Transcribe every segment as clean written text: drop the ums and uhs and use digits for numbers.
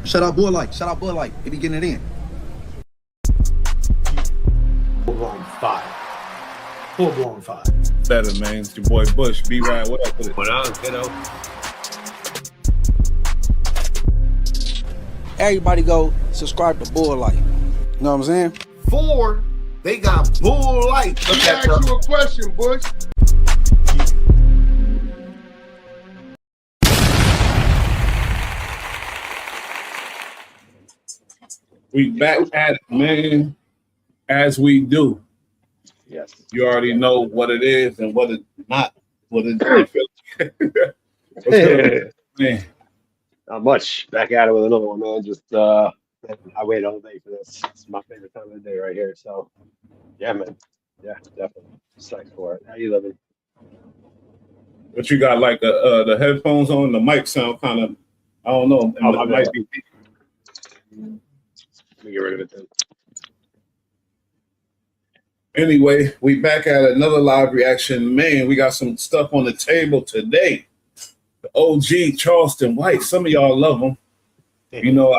Shout out Boy Light. Shout out Bud Light. He be getting it in. Full-blown fire. Full-blown fire. Better, man. It's your boy Bush. B-Ride, what up with it? What on, kiddo? Everybody go subscribe to Bull Light. You know what I'm saying? 4, they got Bull Light. Let me ask you a question, Bush. We back at it, man, as we do. Yes. You already know what it is and what it's not. What it is. Man. Not much. Back at it with another one, man. Just I wait all day for this. It's my favorite time of the day right here. So yeah, man. Yeah, definitely. Psyched for it. How you living? But you got like the headphones on, the mic sound kind of, I don't know. Oh, It might be. Let me get rid of it then. Anyway, we back at another live reaction. Man, we got some stuff on the table today. The OG Charleston White. Some of y'all love him. You know,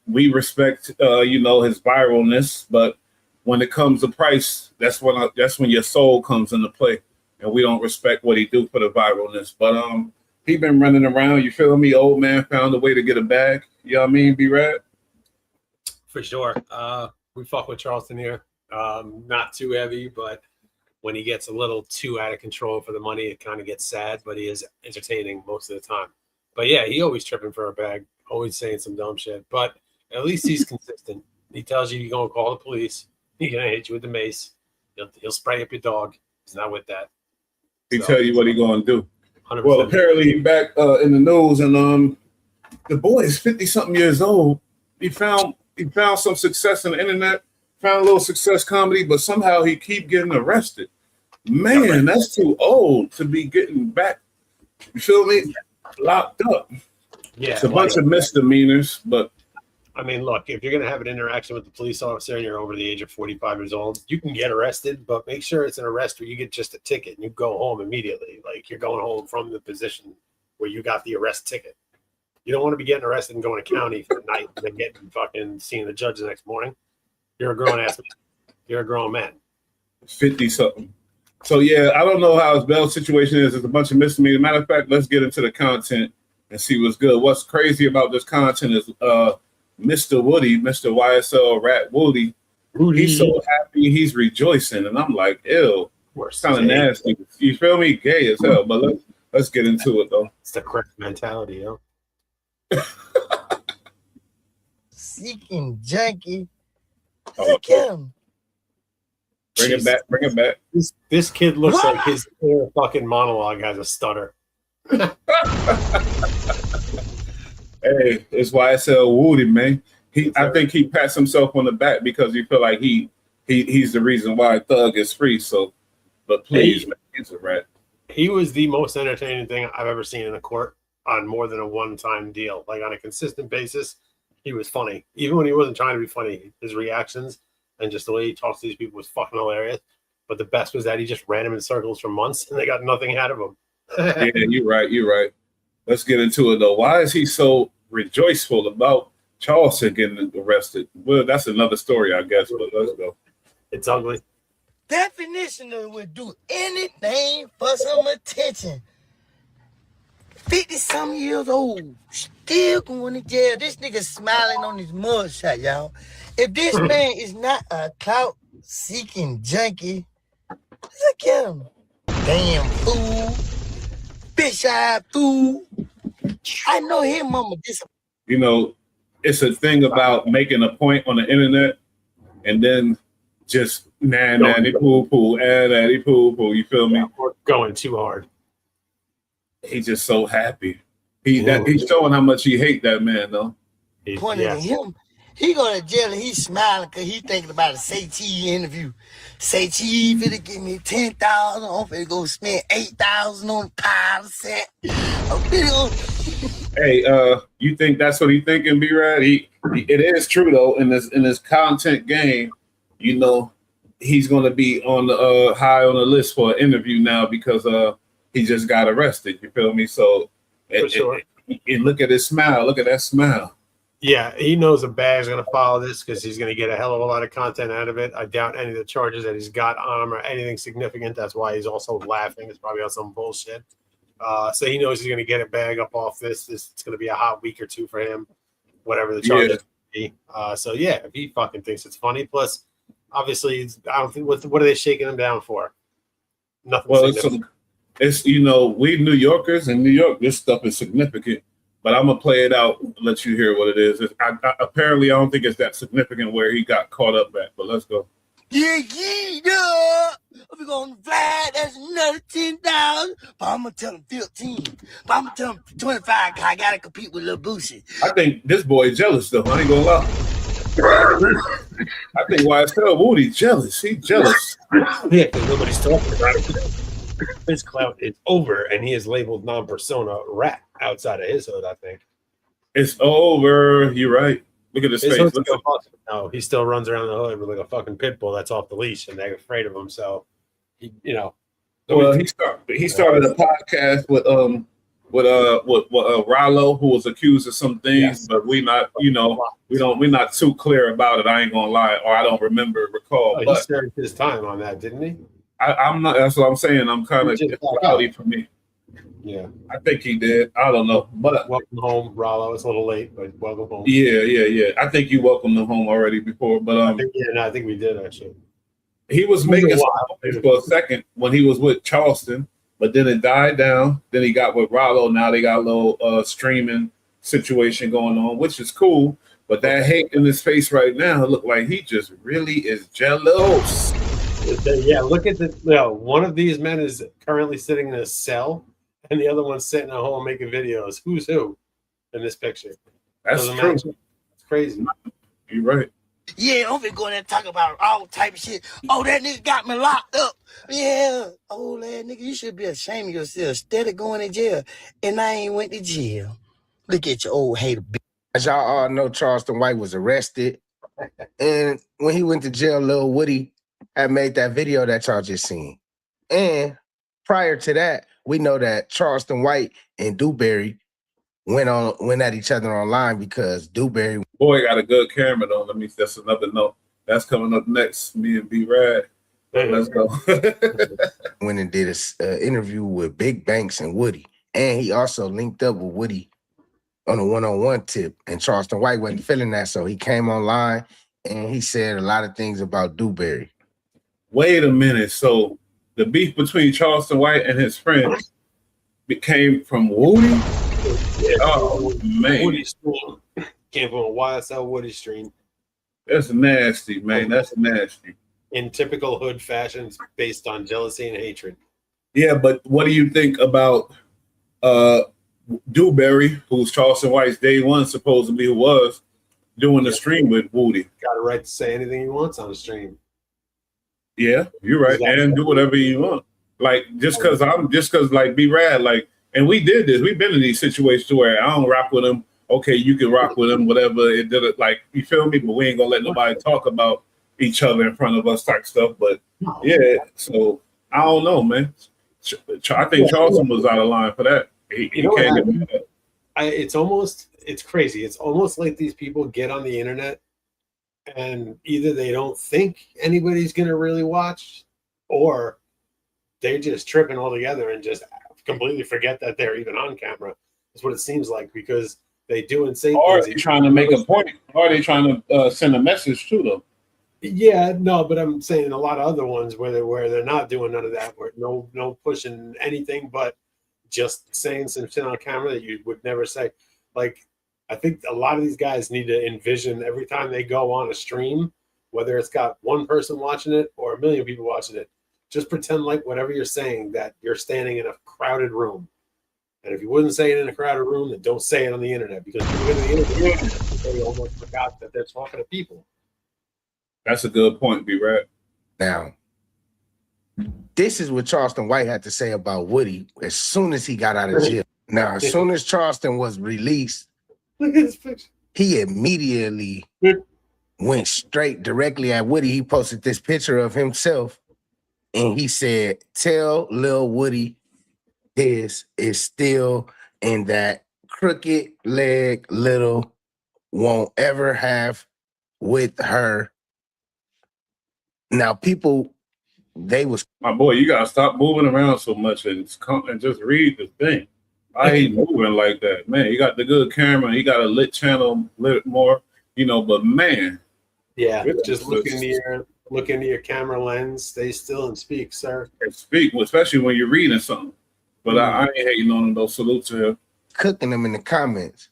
we respect you know, his viralness, but when it comes to price, that's when your soul comes into play. And we don't respect what he do for the viralness. But he been running around, you feel me? Old man found a way to get a bag. You know what I mean, B-Rad? For sure. We fuck with Charleston here. Not too heavy, but when he gets a little too out of control for the money, it kind of gets sad, but he is entertaining most of the time. But yeah, he always tripping for a bag, always saying some dumb shit. But at least he's consistent. He tells you you're going to call the police. He's going to hit you with the mace. He'll spray up your dog. He's not with that. He tell you what he going to do. 100%. Well, apparently he back in the news, and the boy is 50-something years old. He found some success on the internet, found a little success comedy, but somehow he keep getting arrested. Man, that's too old to be getting back. You feel me? Locked up. Yeah, it's a bunch of misdemeanors, but I mean, look, if you're going to have an interaction with the police officer and you're over the age of 45 years old, you can get arrested, but make sure it's an arrest where you get just a ticket and you go home immediately. Like you're going home from the position where you got the arrest ticket. You don't want to be getting arrested and going to county for the night and then getting fucking seeing the judge the next morning. You're a grown ass man. You're a grown man. 50-something. So yeah, I don't know how his bail situation is. There's a bunch of misdemeanors. Matter of fact, let's get into the content and see what's good. What's crazy about this content is Mr. Woody, Mr. YSL Rat Woody, he's so happy, he's rejoicing, and I'm like, ew, kind of nasty. You feel me? Gay as hell. But let's get into it though. It's the correct mentality, yo. Seeking junkie. Look at him. Bring it back. This kid looks like his whole fucking monologue has a stutter. Hey, it's YSL Woody, man. I think he pats himself on the back because he feel like he's the reason why Thug is free. So, but please, man, he's a rat. He was the most entertaining thing I've ever seen in a court on more than a one-time deal. Like on a consistent basis, he was funny. Even when he wasn't trying to be funny, his reactions and just the way he talks to these people was fucking hilarious. But the best was that he just ran him in circles for months and they got nothing out of him. Yeah, you're right. Let's get into it though. Why is he so rejoiceful about Charleston getting arrested? Well, that's another story, I guess, but let's go. It's ugly. Definition of would do anything for some attention. 50-some years old, still going to jail. This nigga smiling on his mugshot, y'all. If this man is not a clout-seeking junkie, look at him. Damn fool. Fish-eyed fool. I know him, mama. You know, it's a thing about making a point on the internet and then just nanny poo poo, nanny poo poo. You feel me? We're going too hard. He's just so happy. He's showing how much he hate that man, though. Pointing at him. He going to jail and he's smiling because he's thinking about a Say Cheese interview. Say Cheese finna give me 10,000. I'm finna go spend 8,000 on pile of set. Hey, you think that's what he thinking, B-Rad? It is true though. In this content game, you know, he's gonna be on the high on the list for an interview now because he just got arrested. You feel me? So, For sure. And look at his smile. Look at that smile. Yeah, he knows a bag's going to follow this because he's going to get a hell of a lot of content out of it. I doubt any of the charges that he's got on him are anything significant. That's why he's also laughing. It's probably on some bullshit. So he knows he's going to get a bag up off this. It's going to be a hot week or two for him, whatever the charges be. So yeah, if he fucking thinks it's funny, plus obviously I don't think what are they shaking him down for? Nothing. Well, it's we New Yorkers in New York, this stuff is significant. But I'm gonna play it out, let you hear what it is. Apparently, I don't think it's that significant where he got caught up at. But let's go. Yeah. We're gonna fly. That's another 10,000. But I'm gonna tell him 15. But I'm gonna tell him 25. Cause I gotta compete with Lil Boosie. I think this boy jealous though. I ain't gonna lie. I think YSL Woody jealous. He jealous. Yeah, because nobody's talking about it. His clout is over, and he is labeled non-persona rat outside of his hood. I think it's over. You're right. Look at his face. No, he still runs around the hood with like a fucking pit bull that's off the leash, and they're afraid of him. So, Well, he started a podcast with Rollo, who was accused of some things, but we're not too clear about it. I ain't gonna lie, or I don't recall. But he served his time on that, didn't he? I'm not. That's what I'm saying. I'm kind of cloudy for me. Yeah, I think he did. I don't know, but welcome home, Rollo. It's a little late, but welcome home. Yeah. I think you welcomed him home already before, but I think we did actually. He was making some for a second when he was with Charleston, but then it died down. Then he got with Rollo. Now they got a little streaming situation going on, which is cool. But that hate in his face right now look like he just really is jealous. Yeah, look at one of these men is currently sitting in a cell, and the other one's sitting at home making videos. Who's who in this picture? That's true. It's crazy. You're right. Yeah, I'm finna go in there and talk about all type of shit. Oh, that nigga got me locked up. Yeah. Oh, that nigga, you should be ashamed of yourself. Steady going to jail. And I ain't went to jail. Look at your old hater bitch. As y'all all know, Charleston White was arrested. And when he went to jail, Lil Woody had made that video that y'all just seen. And prior to that, we know that Charleston White and Dewberry went at each other online because Dewberry boy got a good camera though. That's another note. That's coming up next. Me and B Rad. Let's go. went and did an interview with Big Banks and Woody. And he also linked up with Woody on a one-on-one tip. And Charleston White wasn't feeling that, so he came online and he said a lot of things about Dewberry. Wait a minute. So the beef between Charleston White and his friends came from Woody? Yeah, oh, man. Woody stream. Came from a YSL Woody stream. That's nasty, man. That's nasty. In typical hood fashions based on jealousy and hatred. Yeah, but what do you think about Dewberry, who's Charleston White's day one, supposedly who was, doing the stream with Woody? Got a right to say anything he wants on the stream. Yeah, you're right. Exactly. And do whatever you want. Like, just because like be rad, like, and we did this. We've been in these situations where I don't rock with him. Okay, you can rock with him, whatever. It did it, like, you feel me? But we ain't gonna let nobody talk about each other in front of us type stuff. But yeah, so I don't know, man. I think Charleston was out of line for that. He can't do that. It's crazy. It's almost like these people get on the internet and either they don't think anybody's gonna really watch, or they're just tripping altogether and just completely forget that they're even on camera. That's what it seems like, because they do and say or things. Are they trying to make a point? Or are they trying to send a message to them? Yeah, no, but I'm saying a lot of other ones where they're not doing none of that, where no pushing anything, but just saying some shit on camera that you would never say. Like, I think a lot of these guys need to envision every time they go on a stream, whether it's got one person watching it or a million people watching it, just pretend like whatever you're saying that you're standing in a crowded room. And if you wouldn't say it in a crowded room, then don't say it on the internet, because if you go to the internet, they almost forgot that they're talking to people. That's a good point, B-Rad. Now, this is what Charleston White had to say about Woody as soon as he got out of jail. Now, as soon as Charleston was released, look at this picture. He immediately went straight directly at Woody. He posted this picture of himself, and he said, "Tell Lil Woody his is still in that crooked leg little won't ever have with her. Now, people, they was My boy, you gotta stop moving around so much and just read the thing. I hate moving like that, man. You got the good camera, you got a lit channel, lit more, but man, Yeah, just look into your camera lens, stay still and speak, sir. and speak, especially when you're reading something. But I ain't hating on him though. Salute to him. cooking them in the comments.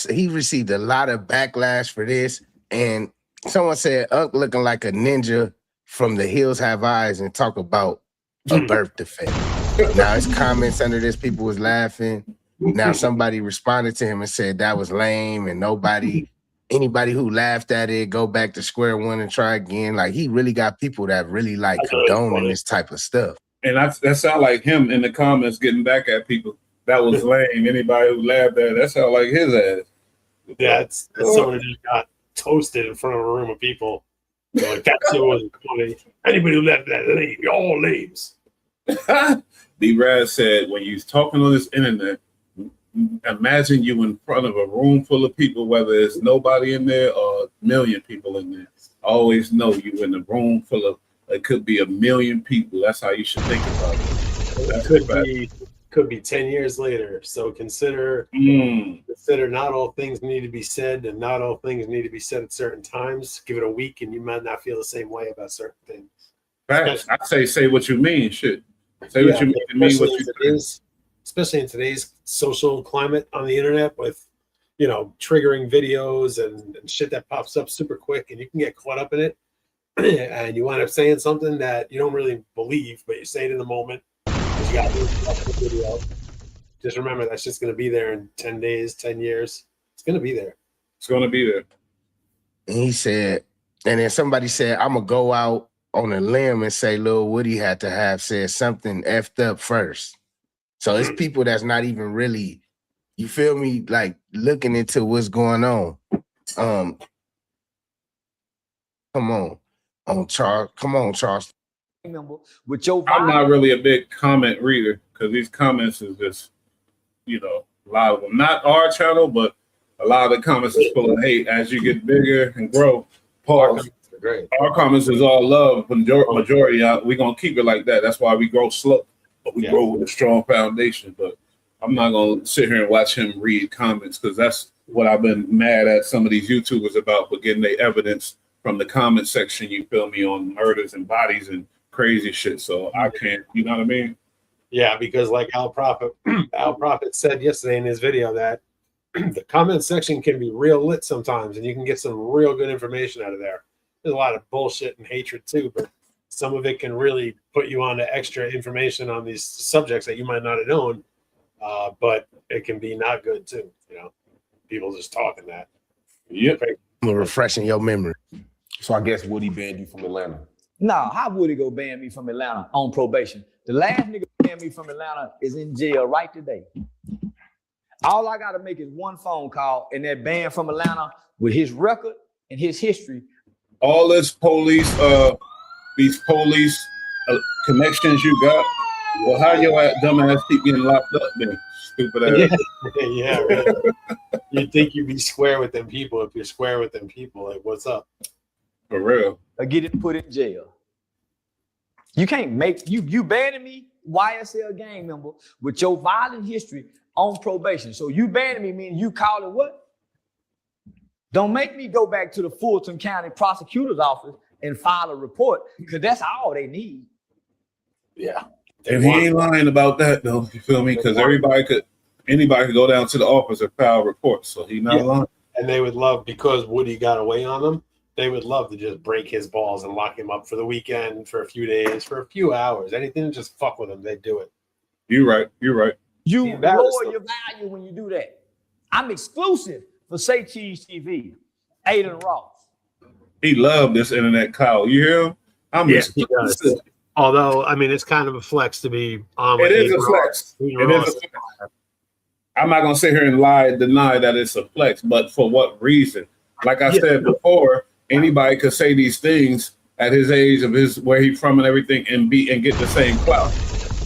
He received a lot of backlash for this, and someone said Unc looking like a ninja from The Hills Have Eyes and talk about a birth defect. Now his comments under this, people was laughing. Now somebody responded to him and said that was lame, and anybody who laughed at it, go back to square one and try again. Like, he really got people that really like condoning this type of stuff. And that sound like him in the comments getting back at people. That was lame. Anybody who laughed at it, that sound like his ass. Yeah, it's someone who just got toasted in front of a room of people. Like, that shit wasn't funny. Anybody who left that lame, you're all lames. D-Raz said, when you're talking on this internet, imagine you in front of a room full of people, whether it's nobody in there or a million people in there. Always know you in a room full of, it could be a million people. That's how you should think about it. Could be 10 years later. So consider not all things need to be said, and not all things need to be said at certain times. Give it a week and you might not feel the same way about certain things. Facts. I say what you mean. Shit. Say what you mean. What you mean. Especially in today's social climate on the internet with, triggering videos and shit that pops up super quick, and you can get caught up in it. And you wind up saying something that you don't really believe, but you say it in the moment. You got to the video. Just remember, that's just going to be there in 10 days, 10 years. It's going to be there. It's going to be there. And he said, and then somebody said, I'm going to go out on a limb and say Lil Woody had to have said something effed up first. So it's people that's not even really, you feel me, like looking into what's going on. Come on, Charles. I'm not really a big comment reader because these comments is just, a lot of them. Not our channel, but a lot of the comments is full of hate. As you get bigger and grow, pause. Our comments is all love. Majority, we're going to keep it like that. That's why we grow slow, but we grow with a strong foundation. But I'm not going to sit here and watch him read comments because that's what I've been mad at some of these YouTubers about, but getting their evidence from the comment section, you feel me, on murders and bodies and crazy shit. So I can't, you know what I mean? Yeah, because like Al Prophet said yesterday in his video that the comment section can be real lit sometimes, and you can get some real good information out of there. There's a lot of bullshit and hatred too, but some of it can really put you on to extra information on these subjects that you might not have known. But it can be not good too, people just talking that. Yep. Refreshing your memory. So I guess Woody banned you from Atlanta. Nah, how would he go ban me from Atlanta on probation? The last nigga banned me from Atlanta is in jail right today. All I gotta make is one phone call, and that ban from Atlanta with his record and his history. All this police, these police connections you got. Well, how your dumbass keep getting locked up then? Stupid ass. Yeah, right. You'd think you'd be square with them people. If you're square with them people, like, what's up? For real. Or get it put in jail. You can't make you banning me, YSL gang member, with your violent history on probation. So you banning me meaning you call it what? Don't make me go back to the Fulton County Prosecutor's Office and file a report, because that's all they need. Yeah. And he ain't lying about that though, you feel me? Because anybody could go down to the office and file reports. So he's not lying. And they would love, because Woody got away on them, they would love to just break his balls and lock him up for the weekend, for a few days, for a few hours. Anything to just fuck with him, they'd do it. You're right. You lower your value when you do that. I'm exclusive for Say Cheese TV, Aiden Ross. He loved this internet call. You hear him? I'm exclusive. Although, I mean, it's kind of a flex to be on. It is a flex. I'm not going to sit here and deny that it's a flex, but for what reason? Like I said before, anybody could say these things at his age, where he's from and everything, and get the same clout.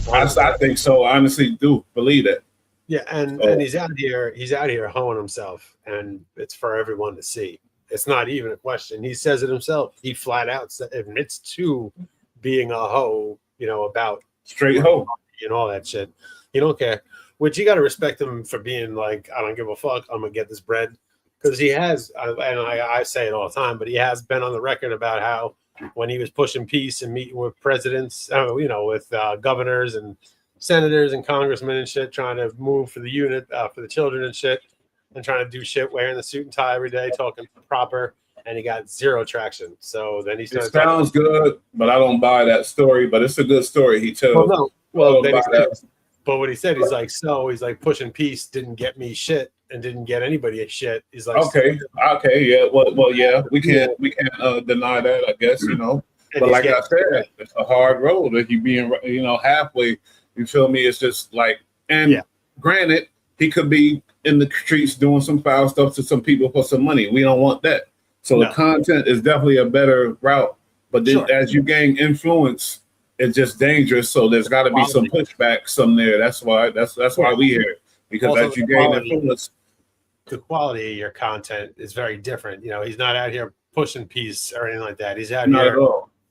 I think so. I honestly do believe that. Yeah, and he's out here hoeing himself, and it's for everyone to see. It's not even a question. He says it himself. He flat out admits to being a hoe, about straight hoe and all that shit. He don't care. Which you got to respect him for being like, I don't give a fuck. I'm gonna get this bread, because he has. And I say it all the time, but he has been on the record about how when he was pushing peace and meeting with presidents, with governors and senators and congressmen and shit, trying to move for the unit, for the children and shit, and trying to do shit, wearing the suit and tie every day, talking proper, and he got zero traction. So then he started. It sounds good, but I don't buy that story. But it's a good story he tells. But what he said, he's like pushing peace didn't get me shit and didn't get anybody shit. He's like, okay, yeah, well, yeah, we can't deny that, I guess, But like I said, it's a hard road. If you being, halfway, you feel me? It's just like, and granted, he could be in the streets doing some foul stuff to some people for some money. We don't want that. So the content is definitely a better route. But then as you gain influence, it's just dangerous. So there's got to be some pushback there. That's why we here it. Because also as you gain influence, the quality of your content is very different. He's not out here pushing peace or anything like that. He's out here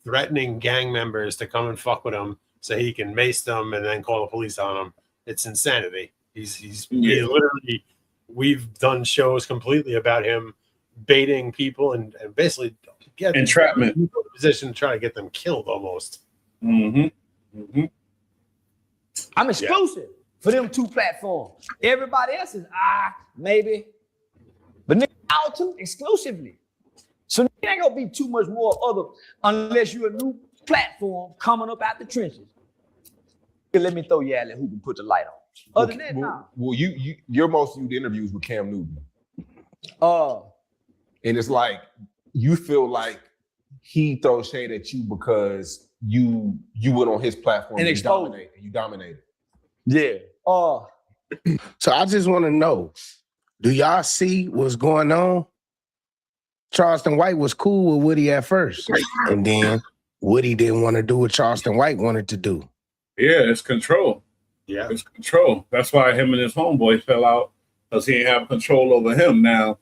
threatening gang members to come and fuck with him so he can mace them and then call the police on them. It's insanity. He literally, we've done shows completely about him baiting people and basically get entrapment in a position to try to get them killed almost. I'm exclusive for them 2 platforms. Everybody else is maybe, but nigga, all 2 exclusively. So there ain't gonna be too much more other unless you're a new platform coming up out the trenches. Let me throw you at who can put the light on. Other than that, nah. Well, your most viewed interviews with Cam Newton. And it's like you feel like he throws shade at you because you went on his platform and you dominated. Yeah. So I just want to know, do y'all see what's going on? Charleston White was cool with Woody at first, and then Woody didn't want to do what Charleston White wanted to do. Yeah, it's control. Yeah, it's control. That's why him and his homeboy fell out, because he didn't have control over him. Now,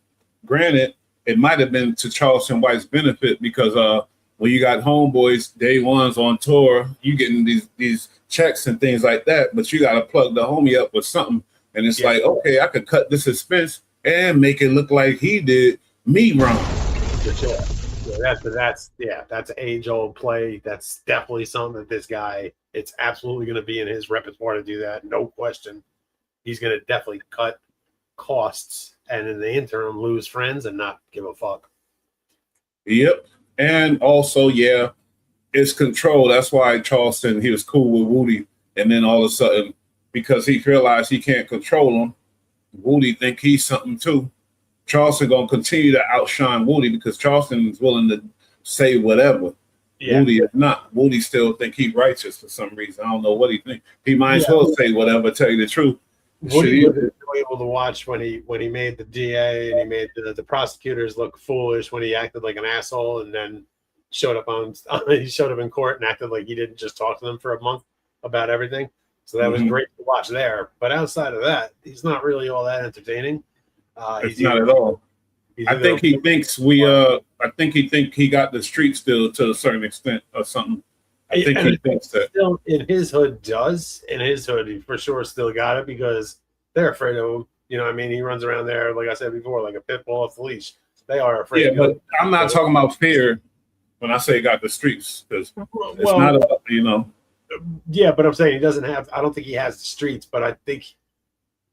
granted, it might have been to Charleston White's benefit because when you got homeboys, day ones on tour, you getting these checks and things like that, but you got to plug the homie up with something. And it's like, okay, I could cut this expense and make it look like he did me wrong. That's age-old play. That's definitely something that this guy, it's absolutely going to be in his repertoire to do that. No question. He's going to definitely cut costs and in the interim lose friends and not give a fuck. Yep. And also, it's control. That's why Charleston, he was cool with Woody. And then all of a sudden, because he realized he can't control him, Woody think he's something too. Charleston going to continue to outshine Woody because Charleston is willing to say whatever. Yeah. Woody is not. Woody still think he's righteous for some reason. I don't know what he think. He might as well say whatever, tell you the truth. Woody was able to watch when he made the DA and he made the prosecutors look foolish when he acted like an asshole and then showed up in court and acted like he didn't just talk to them for a month about everything. So that was great to watch there. But outside of that, he's not really all that entertaining. He's not at all. I think he thinks he got the street still to a certain extent or something. I think he thinks that. Still, in his hood, he for sure still got it because they're afraid of him. You know what I mean? He runs around there, like I said before, like a pit bull off the leash. They are afraid of him. But I'm not talking about fear when I say got the streets because it's not about, Yeah, but I'm saying he doesn't have, I don't think he has the streets, but I think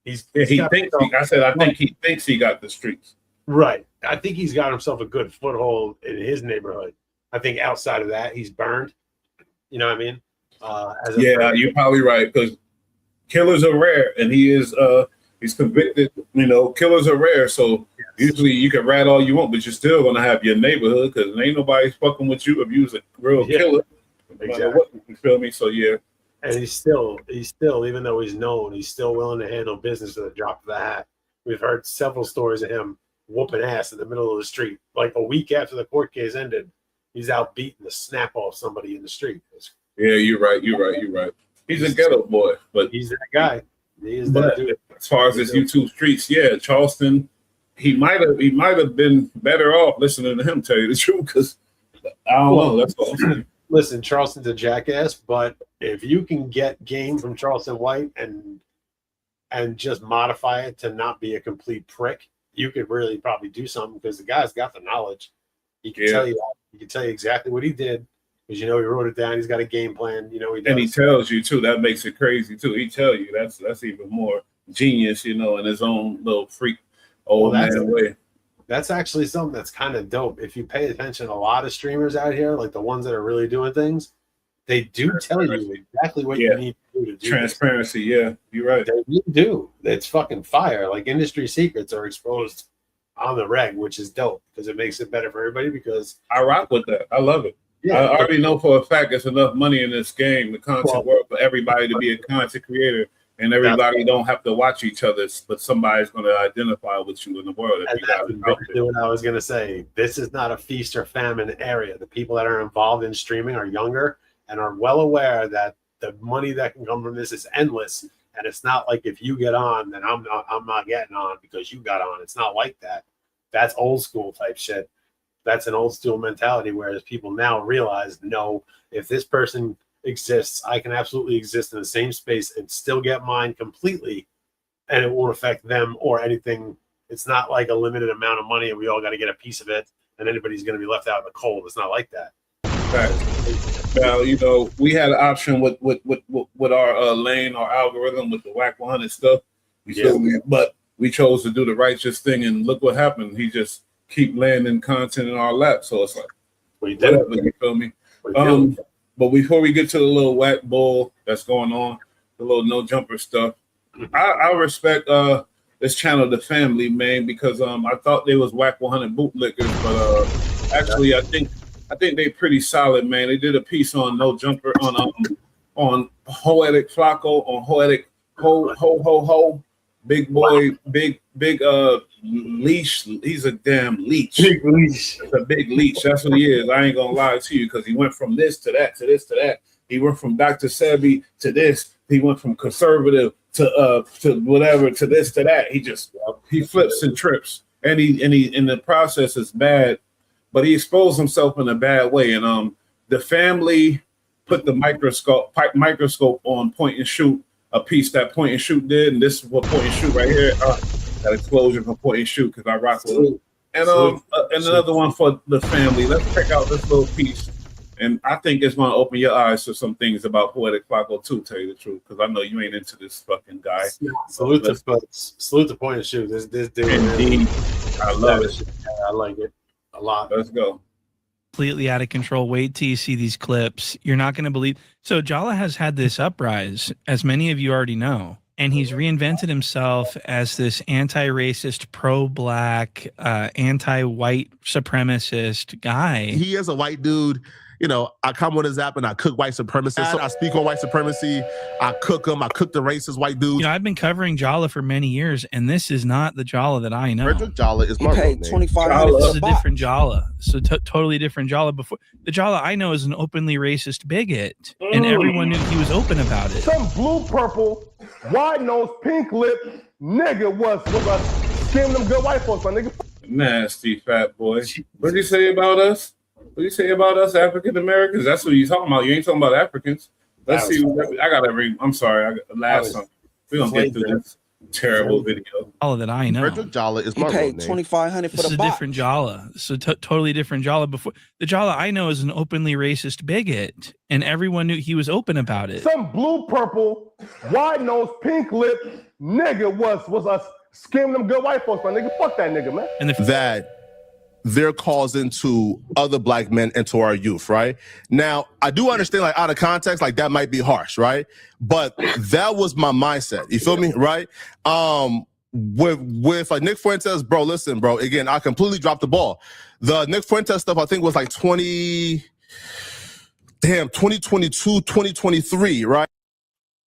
I think he thinks he got the streets. Right. I think he's got himself a good foothold in his neighborhood. I think outside of that, he's burned. You know what I mean? You're probably right because killers are rare, and he's convicted. Killers are rare, so usually you can rat all you want, but you're still gonna have your neighborhood because ain't nobody fucking with you if you're a real killer. Exactly. What, you feel me? So yeah. And he's still, even though he's known, he's still willing to handle business at the drop of the hat. We've heard several stories of him whooping ass in the middle of the street. Like a week after the court case ended, he's out beating the snap off somebody in the street. Yeah, you're right. He's a ghetto boy, but he's that guy. He is But that dude. as far as his YouTube streets, yeah, Charleston, he might have been better off listening to him tell you the truth, because I don't know. That's all I'm saying. Listen, Charleston's a jackass, but if you can get game from Charleston White and just modify it to not be a complete prick, you could really probably do something, because the guy's got the knowledge. He can tell you. He can tell you exactly what he did, because he wrote it down. He's got a game plan. He does. And he tells you too. That makes it crazy too. He tell you that's even more genius, in his own little freak old man way. That's actually something that's kind of dope. If you pay attention, a lot of streamers out here, like the ones that are really doing things, they do tell you exactly what you need to do to do transparency. Yeah, you're right. They really do. It's fucking fire. Like industry secrets are exposed on the reg, which is dope, because it makes it better for everybody. Because I rock with that. I love it. Yeah, I already know for a fact there's enough money in this game, the content world, for everybody to be a content creator, and everybody don't have to watch each other, but somebody's going to identify with you in the world. If you got what I was going to say. This is not a feast or famine area. The people that are involved in streaming are younger and are well aware that the money that can come from this is endless. And it's not like if you get on, then I'm not getting on because you got on. It's not like that. That's old school type shit. That's an old school mentality, whereas people now realize, no, if this person exists, I can absolutely exist in the same space and still get mine completely, and it won't affect them or anything. It's not like a limited amount of money and we all got to get a piece of it and anybody's going to be left out in the cold. It's not like that. Right. Now, we had an option with our lane, our algorithm with the Wack 100 stuff. But we chose to do the righteous thing, and look what happened. He just keep landing content in our lap. So it's like, whatever, you feel me? But before we get to the little Wack bull that's going on, the little no jumper stuff, I respect this channel, The Family, man, because I thought they was Wack 100 bootlickers, but actually I think they pretty solid, man. They did a piece on no jumper on Poetic Flacco, on Poetic ho big boy, big leash. He's a damn leech. Big leash. It's a big leech. That's what he is. I ain't gonna lie to you, because he went from this to that to this to that. He went from Dr. Sebi to this. He went from conservative to whatever to this to that. He flips and trips, and he in the process is bad, but he exposed himself in a bad way. And The Family put the microscope on Point and Shoot, a piece that Point and Shoot did, and this is what Point and Shoot right here. That explosion for Point and Shoot, because I rock with it. And another one for The Family. Let's check out this little piece, and I think it's going to open your eyes to some things about Poetic Flacco too. Tell you the truth, because I know you ain't into this fucking guy. Salute to Point and Shoot. This dude. Indeed, I love it. I like it a lot. Let's go. Completely out of control. Wait till you see these clips. You're not going to believe. So Jala has had this uprise, as many of you already know, and he's reinvented himself as this anti-racist, pro-black, anti-white supremacist guy. He is a white dude. I come on his app and I cook white supremacists. So I speak on white supremacy. I cook them. I cook the racist white dudes. I've been covering Jala for many years, and this is not the Jala that I know. Frederick Jala is my real name. This is a different Jala. So totally different Jala. Before the Jala I know is an openly racist bigot, and everyone knew he was open about it. Some blue, purple, wide nose, pink lip nigga was scamming them good white folks, my nigga. Nasty fat boy. What did you say about us? What do you say about us African Americans? That's what you're talking about. You ain't talking about Africans. Let's see. I got to read. I'm sorry. Last time. We're going to get through this terrible video. All that I know. Frederick Jala is my real name. $2,500 for this is a different Jala. So totally different Jala. Before the Jala I know is an openly racist bigot, and everyone knew he was open about it. Some blue, purple, wide nose, pink lip nigga was us scamming them good white folks, my nigga. Fuck that nigga, man. And that they're causing to other black men and to our youth, right? Now, I do understand, like, out of context, like, that might be harsh, right? But that was my mindset. You feel me, right? With like Nick Fuentes, bro, listen, bro, again, I completely dropped the ball. The Nick Fuentes stuff, I think, was like 2022, 2023, right?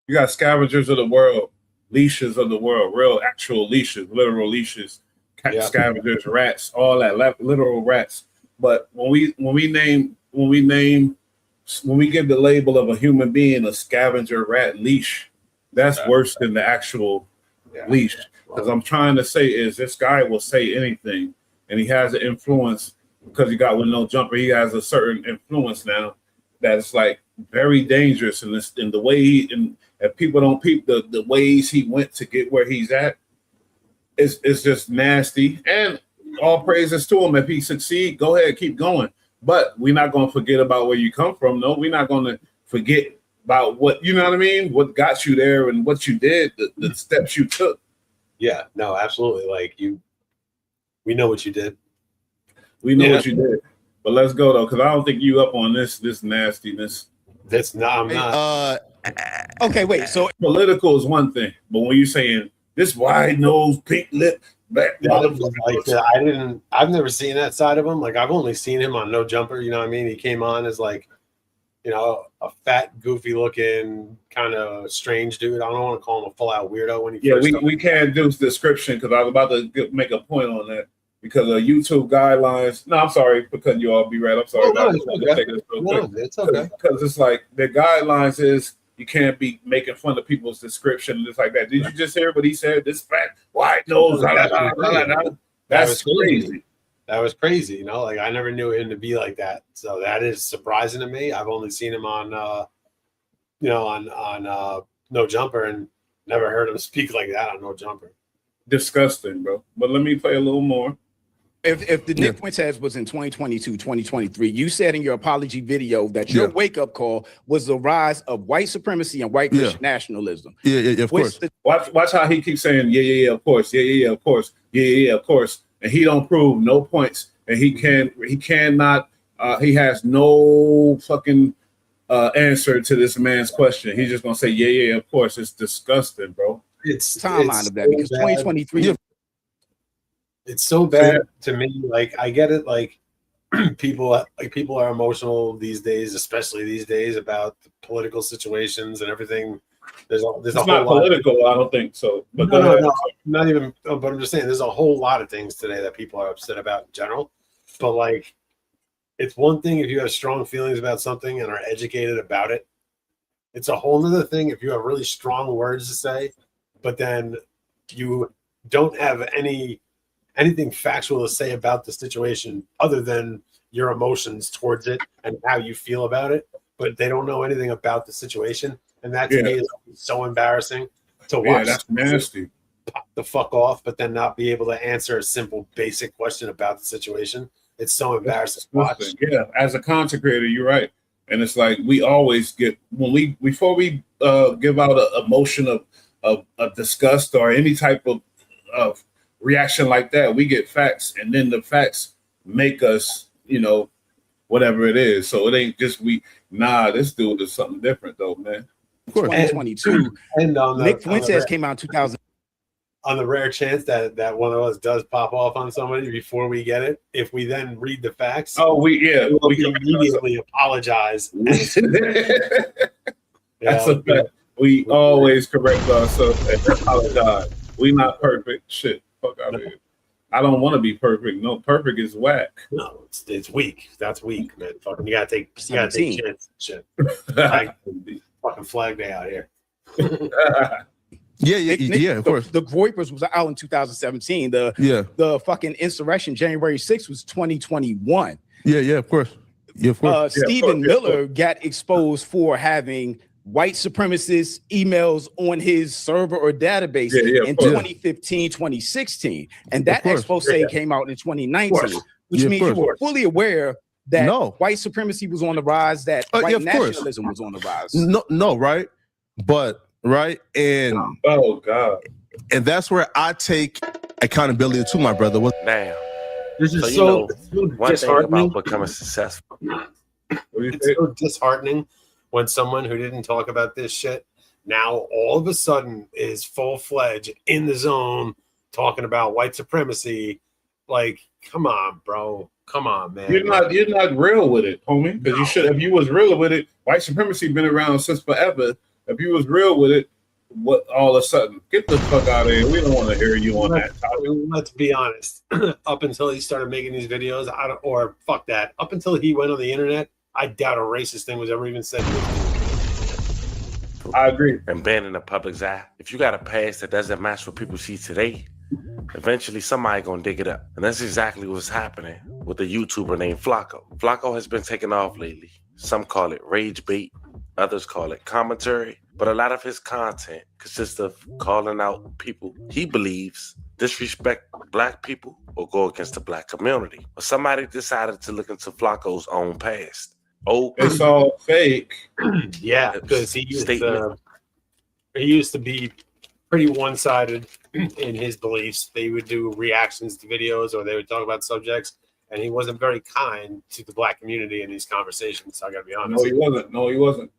You got scavengers of the world, leashes of the world, real actual leashes, literal leashes. Scavengers, rats, all that, literal rats. But when we give the label of a human being a scavenger rat leash, That's worse than the actual leash. Because I'm trying to say is this guy will say anything, and he has an influence because he got with no jumper. He has a certain influence now that's like very dangerous. And this, in the way if people don't peep the ways he went to get where he's at, it's just nasty. And all praises to him. If he succeed, go ahead, keep going. But we're not going to forget about where you come from. No, we're not going to forget about what, you know what I mean? What got you there and what you did, the steps you took. Yeah, no, absolutely. Like we know what you did. We know what you did. But let's go though, because I don't think you up on this nastiness. That's not. I'm not. Okay, wait. So political is one thing, but when you're saying this wide nose, pink lip, black motherfucker, I've never seen that side of him. Like I've only seen him on No Jumper. You know what I mean? He came on as like, you know, a fat, goofy looking, kind of strange dude. I don't want to call him a full out weirdo when he. Yeah, we can't do description because I was about to make a point on that. Because of YouTube guidelines. No, I'm sorry because you all be right. I'm sorry. It's okay. Because it's like the guidelines is you can't be making fun of people's description and just like that. Did you just hear what he said? This fat white nose. That's crazy. That was crazy. You know, like I never knew him to be like that. So that is surprising to me. I've only seen him on, on No Jumper and never heard him speak like that on No Jumper. Disgusting, bro. But let me play a little more. If the Nick Fuentes was in 2022, 2023, you said in your apology video that your wake-up call was the rise of white supremacy and white Christian nationalism. Yeah, of course. Watch how he keeps saying, yeah, of course, yeah, of course, yeah, of course. And he don't prove no points. And he cannot, he has no fucking answer to this man's question. He's just gonna say, yeah, of course. It's disgusting, bro. It's timeline of that because 2023. It's so bad to me. Like I get it. Like people are emotional these days, especially these days about the political situations and everything. There's it's a not whole political. I don't think so. But no, not even. But I'm just saying, there's a whole lot of things today that people are upset about in general. But like, it's one thing if you have strong feelings about something and are educated about it. It's a whole other thing if you have really strong words to say, but then you don't have anything factual to say about the situation other than your emotions towards it and how you feel about it, but they don't know anything about the situation. And that to me is so embarrassing to watch. Yeah, that's nasty. Pop the fuck off, but then not be able to answer a simple, basic question about the situation. It's so embarrassing to watch. Yeah, as a content creator, you're right. And it's like we always get before we give out an emotion of disgust or any type of reaction like that, we get facts, and then the facts make us, whatever it is. So it ain't just this dude is something different though, man. 2022, and Nick Fuentes came out in 2000. On the rare chance that one of us does pop off on somebody before we get it, if we then read the facts, we can immediately apologize. That's a fact. We always correct ourselves and apologize. We not perfect. Shit, fuck out of here. I don't want to be perfect. No, perfect is whack. No, it's weak. That's weak, man. Fucking, you gotta take chances. Shit, fucking Flag Day out here. Yeah, of course. The Groypers was out in 2017. The fucking insurrection, January 6th, was 2021. Yeah, of course. Yeah, of course. Stephen Miller got exposed for having white supremacist emails on his server or database in 2015, 2016. And that expose came out in 2019, which means you were fully aware that white supremacy was on the rise, that white nationalism was on the rise. No, right? But right, and oh god, and that's where I take accountability to my brother. Man, this is so disheartening about becoming successful. It's so disheartening when someone who didn't talk about this shit now all of a sudden is full-fledged in the zone talking about white supremacy. Like, come on, bro. Come on, man. You're not real with it, homie. Because you should. If you was real with it, white supremacy been around since forever. If you was real with it, what all of a sudden, get the fuck out of here. We don't want to hear you on that topic. Let's be honest. Up until he started making these videos, up until he went on the internet, I doubt a racist thing was ever even said. people. I agree. And banning the public's eye. If you got a past that doesn't match what people see today, eventually somebody gonna dig it up. And that's exactly what's happening with a YouTuber named Flacco. Flacco has been taking off lately. Some call it rage bait, others call it commentary, but a lot of his content consists of calling out people he believes disrespect black people or go against the black community. But somebody decided to look into Flacco's own past. Oh, it's all fake. Yeah, because he used to be pretty one-sided in his beliefs. They would do reactions to videos or they would talk about subjects, and he wasn't very kind to the black community in these conversations. I gotta be honest. No, he wasn't.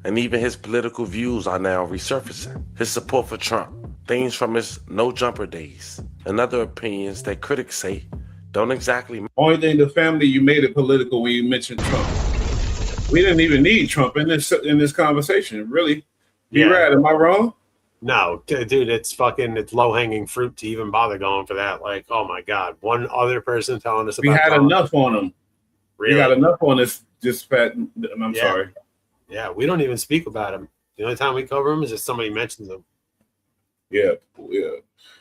And even his political views are now resurfacing. His support for Trump, things from his no jumper days, and other opinions that critics say don't exactly. Only thing, the family, you made it political when you mentioned Trump. We didn't even need Trump in this conversation, really. You right? Am I wrong? No, dude, it's low-hanging fruit to even bother going for that. Like, oh my God, one other person telling us about. We had enough on him. Really? We got enough on this fat. I'm sorry. Yeah, we don't even speak about him. The only time we cover him is if somebody mentions him. Yeah.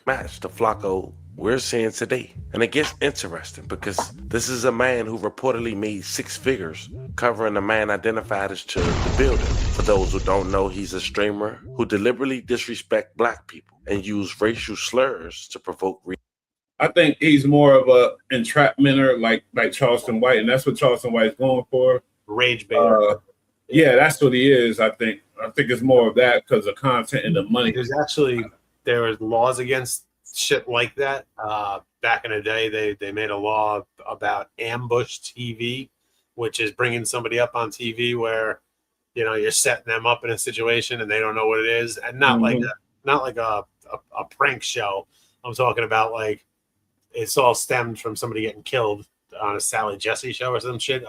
Match the Flacco we're seeing today. And it gets interesting because this is a man who reportedly made 6 figures covering a man identified as Chud the Builder. For those who don't know, he's a streamer who deliberately disrespect black people and use racial slurs to provoke. I think he's more of a entrapmenter like Charleston White, and that's what Charleston White's going for. Rage baiter. Yeah, that's what he is. I think it's more of that because of content and the money. There was laws against shit like that. Back in the day, they made a law about ambush TV, which is bringing somebody up on TV where, you know, you're setting them up in a situation and they don't know what it is, and not like a prank show. I'm talking about like it's all stemmed from somebody getting killed on a Sally Jesse show or some shit,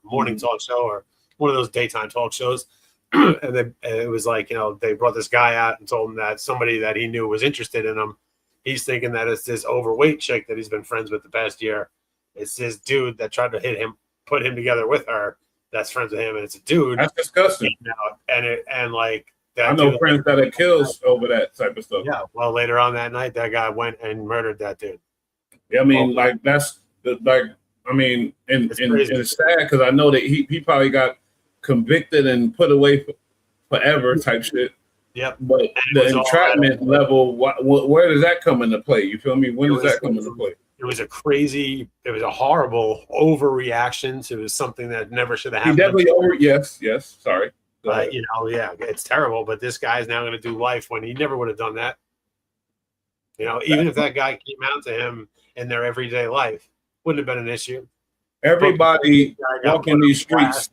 morning talk show or one of those daytime talk shows. And it was like, you know, they brought this guy out and told him that somebody that he knew was interested in him. He's thinking that it's this overweight chick that he's been friends with the past year. It's this dude that tried to hit him, put him together with her. That's friends with him, and it's a dude. That's disgusting. And like that. I know friends that are kills over that type of stuff. Yeah. Well, later on that night, that guy went and murdered that dude. Yeah, I mean, like that's like, I mean, and it's sad because I know that he probably got convicted and put away forever type shit. Yep. But the entrapment level, where does that come into play? You feel me? When does that come into play? It was a horrible overreaction to something that never should have happened. He definitely yes. Sorry. You know, yeah, it's terrible. But this guy's now going to do life when he never would have done that. You know, even if that guy came out to him in their everyday life, wouldn't have been an issue. Everybody walking these streets.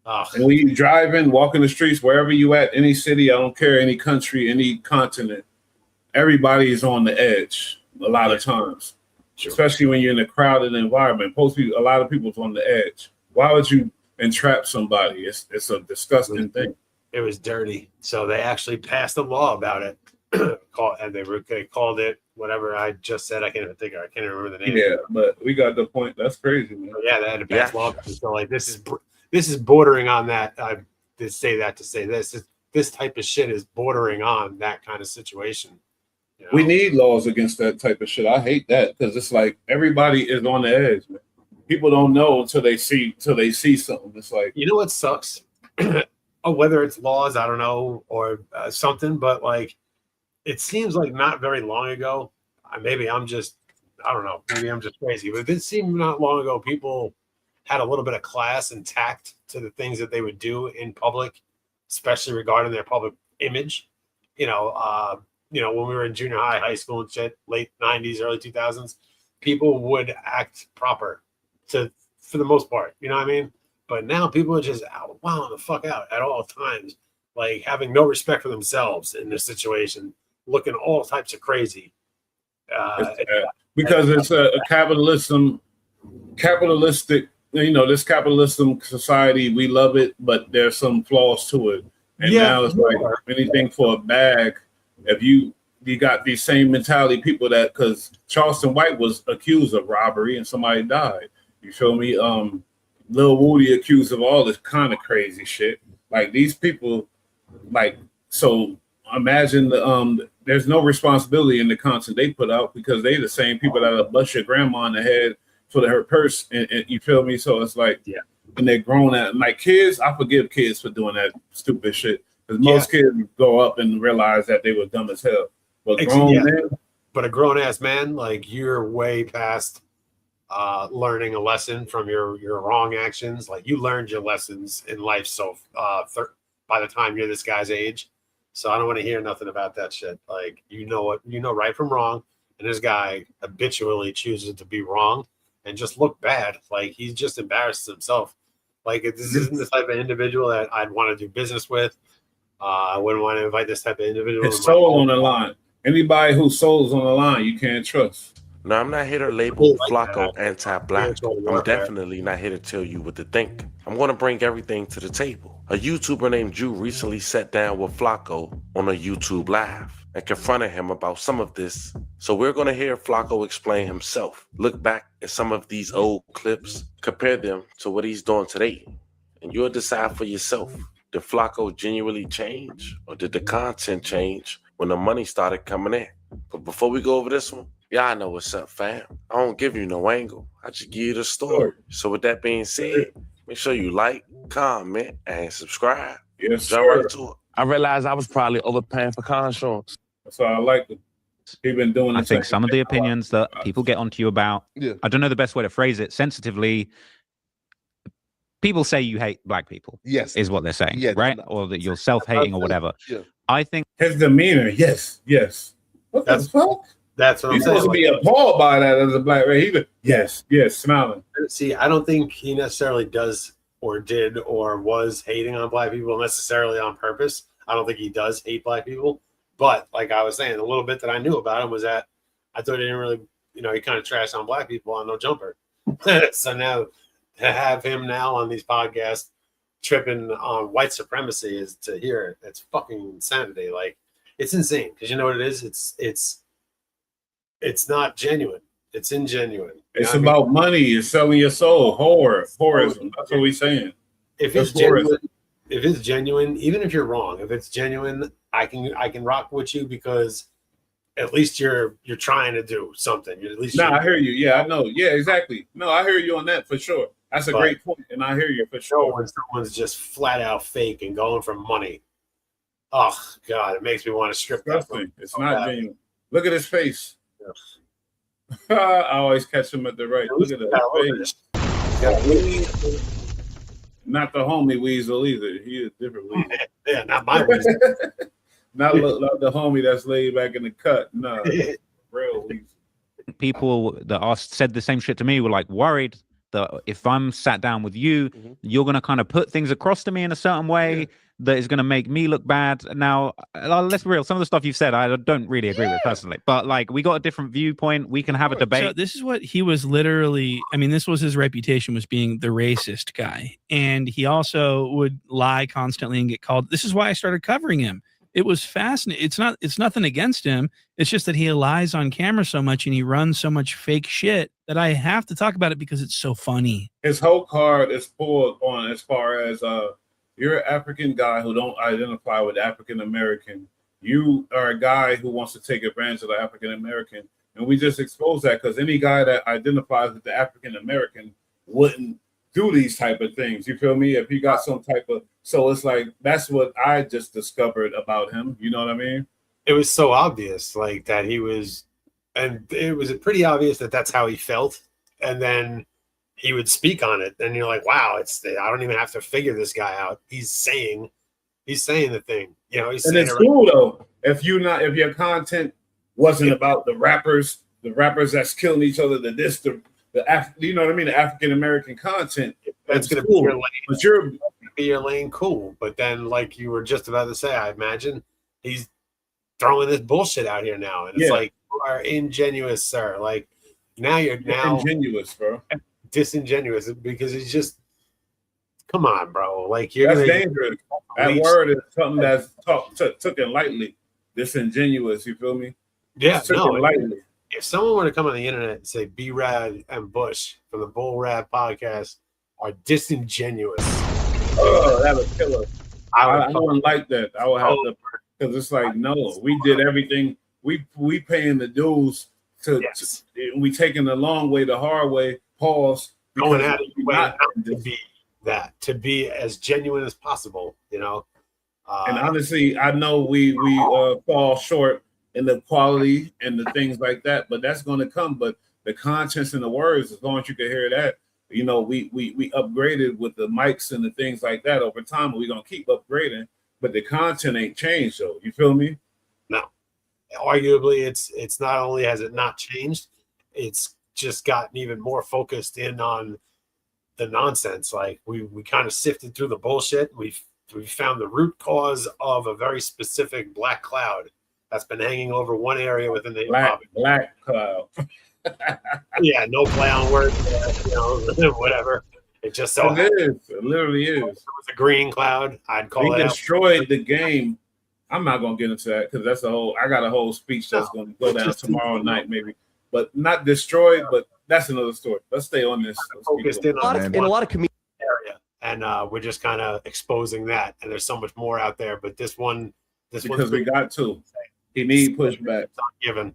And when you driving, walking the streets, wherever you at, any city, I don't care, any country, any continent, everybody is on the edge a lot of times, especially when you're in a crowded environment. A lot of people's on the edge. Why would you entrap somebody? It's a disgusting thing. It was dirty. So they actually passed a law about it. And they called it whatever I just said. I can't even remember the name. Yeah, but we got the point. That's crazy, man. Yeah, they had to pass law. So like this is bordering on that. I did say that to say this type of shit is bordering on that kind of situation. You know? We need laws against that type of shit. I hate that because it's like everybody is on the edge, man. People don't know until they see something. It's like, you know what sucks? Whether it's laws, I don't know, or something, but like it seems like not very long ago. Maybe I'm just crazy, but it seemed not long ago people had a little bit of class and tact to the things that they would do in public, especially regarding their public image. You know, when we were in junior high, high school and shit, late 90s, early 2000s, people would act proper for the most part. You know what I mean? But now people are just wilding the fuck out at all times, like having no respect for themselves in this situation, looking all types of crazy. Because it's a capitalistic, you know, this capitalism society, we love it, but there's some flaws to it. And now it's like anything for a bag. If you got these same mentality people that, because Charleston White was accused of robbery and somebody died. You feel me? Lil Woody accused of all this kind of crazy shit. Like these people, like so. Imagine there's no responsibility in the content they put out because they the same people that'll bust your grandma in the head for her purse, and you feel me? So it's like, and they're grown at like kids. I forgive kids for doing that stupid shit because most kids grow up and realize that they were dumb as hell. But but a grown ass man, like you're way past learning a lesson from your wrong actions. Like you learned your lessons in life. So by the time you're this guy's age. So I don't want to hear nothing about that shit. Like, you know right from wrong. And this guy habitually chooses to be wrong and just look bad. Like, he's just embarrassed himself. Like, this isn't the type of individual that I'd want to do business with. I wouldn't want to invite this type of individual. His soul on the line. Anybody whose soul's on the line, you can't trust. No, I'm not here to label Flacco anti-black. I'm definitely not here to tell you what to think. I'm going to bring everything to the table. A YouTuber named Drew recently sat down with Flacco on a YouTube live and confronted him about some of this. So we're going to hear Flacco explain himself, look back at some of these old clips, compare them to what he's doing today, and you'll decide for yourself. Did Flacco genuinely change, or did the content change when the money started coming in? But before we go over this one, y'all know what's up, fam. I don't give you no angle. I just give you the story. So with that being said, make sure you like, comment, and subscribe. Yes, jump right to it. I realized I was probably overpaying for car insurance. That's why I like it. He's been doing. I think some of the opinions that people get onto you about, I don't know the best way to phrase it sensitively. People say you hate black people. Yes, is what they're saying, right? Or that you're self-hating or whatever. I think his demeanor. Yes. What the fuck? That's what I'm saying. You're supposed to be appalled by that as a black man. Yes, smiling. See, I don't think he necessarily does or did or was hating on black people necessarily on purpose. I don't think he does hate black people. But like I was saying, a little bit that I knew about him was that I thought he didn't really, he kind of trashed on black people on No Jumper. So now to have him now on these podcasts tripping on white supremacy is to hear it. It's fucking insanity. Like, it's insane because you know what it is? It's not genuine. It's ingenuine. It's about money. It's selling your soul. Whorism. That's what we're saying. If it's genuine, even if you're wrong, if it's genuine, I can rock with you because at least you're trying to do something. At least I hear you. Yeah, I know. Yeah, exactly. No, I hear you on that for sure. That's a great point, and I hear you for sure. When someone's just flat out fake and going for money, oh God, it makes me want to strip that. It's not genuine. Look at his face. I always catch him at the right. Look at his face. Not the homie Weasel either. He is different Weasel. Yeah, not my Weasel. not the homie that's laid back in the cut. No, real Weasel. People that said the same shit to me were like worried that if I'm sat down with you, you're going to kind of put things across to me in a certain way that is going to make me look bad. Now, let's be real. Some of the stuff you've said, I don't really agree with personally, but like we got a different viewpoint. We can have a debate. So this is what he was literally, this was his reputation, was being the racist guy. And he also would lie constantly and get called. This is why I started covering him. It was fascinating. It's nothing against him. It's just that he lies on camera so much and he runs so much fake shit that I have to talk about it because it's so funny. His whole card is pulled on as far as you're an African guy who don't identify with African American. You are a guy who wants to take advantage of the African American, and we just expose that because any guy that identifies with the African American wouldn't do these type of things. You feel me? If he got some type of, so it's like that's what I just discovered about him. You know what I mean? It was so obvious, like that he was, and it was pretty obvious that that's how he felt, and then he would speak on it, and you're like, wow, I don't even have to figure this guy out. He's saying the thing. He's and saying it's cool though. If your content wasn't about the rappers that's killing each other, you know what I mean? The African American content. That's gonna cool. be your lane. But be your lane, cool. But then, like you were just about to say, I imagine he's throwing this bullshit out here now, and it's like, you are ingenuous, sir. Like you're ingenuous, bro. Disingenuous because it's just, come on, bro. Like that's dangerous. That word is something that's taken lightly. Disingenuous, you feel me? Yeah, lightly. If someone were to come on the internet and say B-Rad and Bush from the Bull Rad podcast are disingenuous, oh, that would kill us. I wouldn't like that. I would have to, because it's like, no, we did everything. We paying the dues to we taking the long way, the hard way. Pause. Going at it not to be that, to be as genuine as possible, you know. And honestly, I know we fall short in the quality and the things like that, but that's going to come. But the contents and the words, as long as you can hear that, you know, we upgraded with the mics and the things like that over time. We're gonna keep upgrading, but the content ain't changed. So you feel me? No, arguably, it's not only has it not changed, it's just gotten even more focused in on the nonsense. Like we kind of sifted through the bullshit. We found the root cause of a very specific black cloud that's been hanging over one area within the black cloud. Yeah, no play on words, you know, whatever. It just so it literally is. It was a green cloud. I'd call it. They destroyed the game. I'm not gonna get into that because that's I got a whole speech that's gonna go down tomorrow night, maybe. But not destroyed, but that's another story. Let's stay on this. Focused in a lot of community area, and we're just kind of exposing that. And there's so much more out there, but this one, because we got to. He need pushback. It's not given.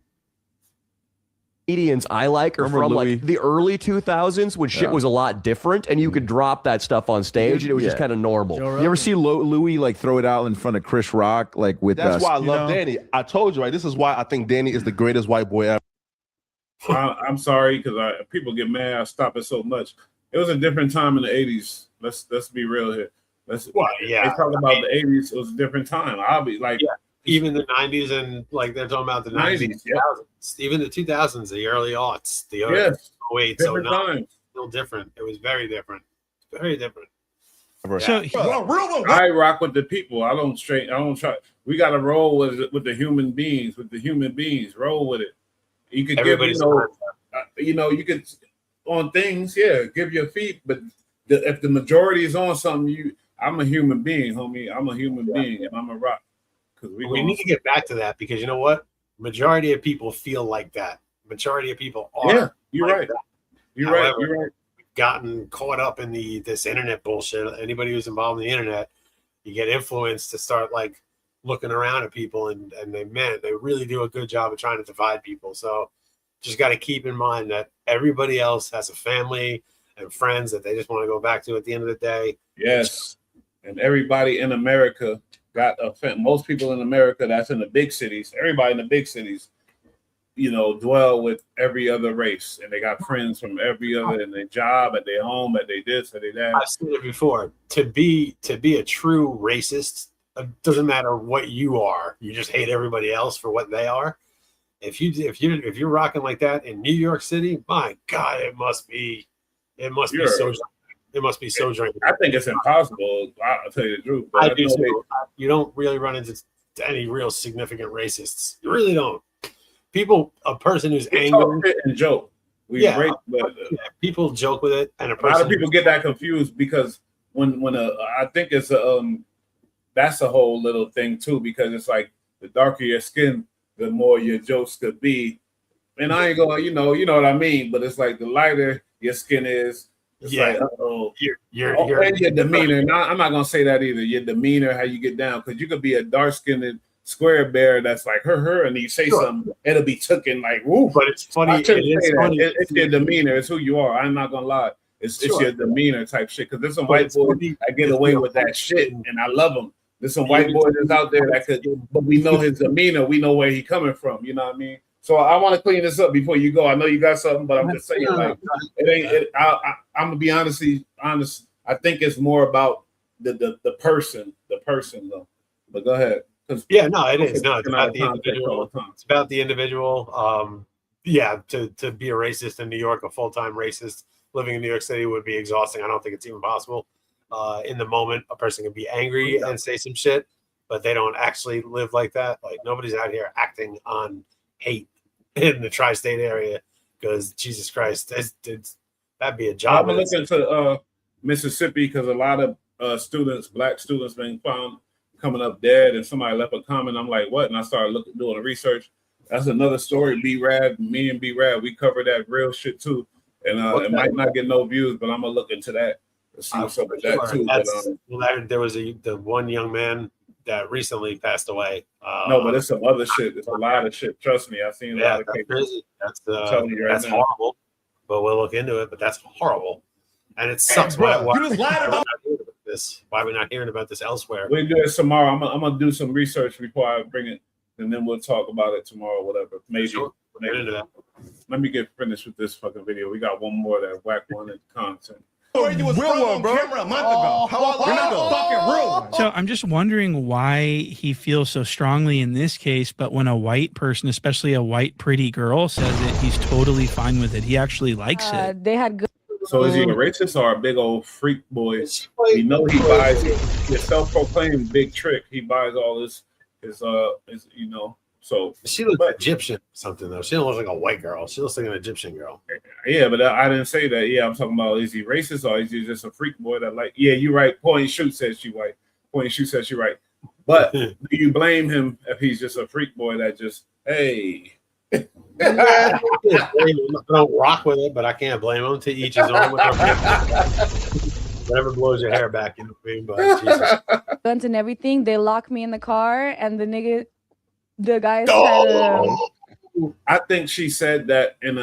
Comedians I like are from like the early 2000s when shit was a lot different, and you could drop that stuff on stage and it was just kind of normal. You ever see Louis like throw it out in front of Chris Rock, like with that's why I love Danny. I told you, right? This is why I think Danny is the greatest white boy ever. I'm sorry because people get mad. I stop it so much. It was a different time in the 80s. Let's be real here. They talk about the 80s. It was a different time. I'll be like. Yeah. Even the 90s and like they're talking about the 90s, 2000s, even the 2000s, the early aughts, the 08, so now still different. It was very different. Very different. So I rock with the people. I don't try. We got to roll with the human beings. With the human beings, roll with it. You could give you could on things, give your feet. But if the majority is on something, I'm a human being, homie. I'm a human being, and I'm a rock. We need to get back to that because you know what? Majority of people feel like that. Majority of people are. Yeah, you're like right. That. You're However, right. You're right. We've gotten caught up in this internet bullshit. Anybody who's involved in the internet, you get influenced to start like looking around at people, and they really do a good job of trying to divide people. So just got to keep in mind that everybody else has a family and friends that they just want to go back to at the end of the day. Yes, and everybody in America. Most people in America that's in the big cities, everybody in the big cities, dwell with every other race, and they got friends from every other in their job, at their home, at their this, at their that. I've seen it before. To be a true racist, it doesn't matter what you are. You just hate everybody else for what they are. If you're rocking like that in New York City, my God, it must be so. It must be so draining. I think it's impossible. I'll tell you the truth. But I do too. You don't really run into any real significant racists. You really don't. A person who's angry and joke. People joke with it, and a lot of people get that confused because when I think it's that's a whole little thing too, because it's like the darker your skin, the more your jokes could be. And I ain't going, you know what I mean. But it's like the lighter your skin is. It's like, your demeanor. Now, I'm not gonna say that either. Your demeanor, how you get down, because you could be a dark-skinned square bear that's like her, and you say something, it'll be taken like woo. But it's funny. It's your demeanor. It's who you are. I'm not gonna lie. It's your demeanor type shit. Because there's some white boys that get away with that shit, and I love them. There's some white boys that's out there that could, but we know his demeanor. We know where he's coming from. You know what I mean? So I want to clean this up before you go. I know you got something, but I'm just saying, like, I'm gonna be honest. I think it's more about the person though. But go ahead. It is. No, it's about the individual. It's about the individual. To be a racist in New York, a full-time racist living in New York City would be exhausting. I don't think it's even possible. In the moment, a person can be angry and say some shit, but they don't actually live like that. Like nobody's out here acting on hate in the tri-state area because Jesus Christ, that'd be a job. I'm looking to Mississippi because a lot of black students been found coming up dead, and somebody left a comment. I'm like, what? And I started doing the research. That's another story. B-Rad, me and B-Rad, we cover that real shit too. And it might not get no views, but I'm gonna look into that. see what's up with that too. But, there was the one young man that recently passed away. No, but it's some other shit. There's a lot of shit. Trust me, I've seen a lot of cases. That's horrible. But we'll look into it. But that's horrible, and it sucks. Why we're not hearing about this elsewhere? We do it tomorrow. I'm gonna do some research before I bring it, and then we'll talk about it tomorrow. Whatever. Maybe. Sure. Let me get finished with this fucking video. We got one more that Wack wanted content. You was real one, bro. Camera a month ago. How long fucking real? So I'm just wondering why he feels so strongly in this case, but when a white person, especially a white pretty girl, says it, he's totally fine with it. He actually likes it. They had good. So is he a racist or a big old freak boy? You know he buys his self-proclaimed big trick. He buys all his you know. So she looks Egyptian something though. She don't look like a white girl. She looks like an Egyptian girl. Yeah, but I didn't say that. Yeah, I'm talking about is he racist or is he just a freak boy that like? Yeah, you're right. Point and shoot says she white. Point and shoot says she right. But do you blame him if he's just a freak boy that just hey? I don't rock with it, but I can't blame him. To each his own. Whatever blows your hair back, you know what I mean? But Jesus. Guns and everything. They lock me in the car, and the guys tried to. I think she said that and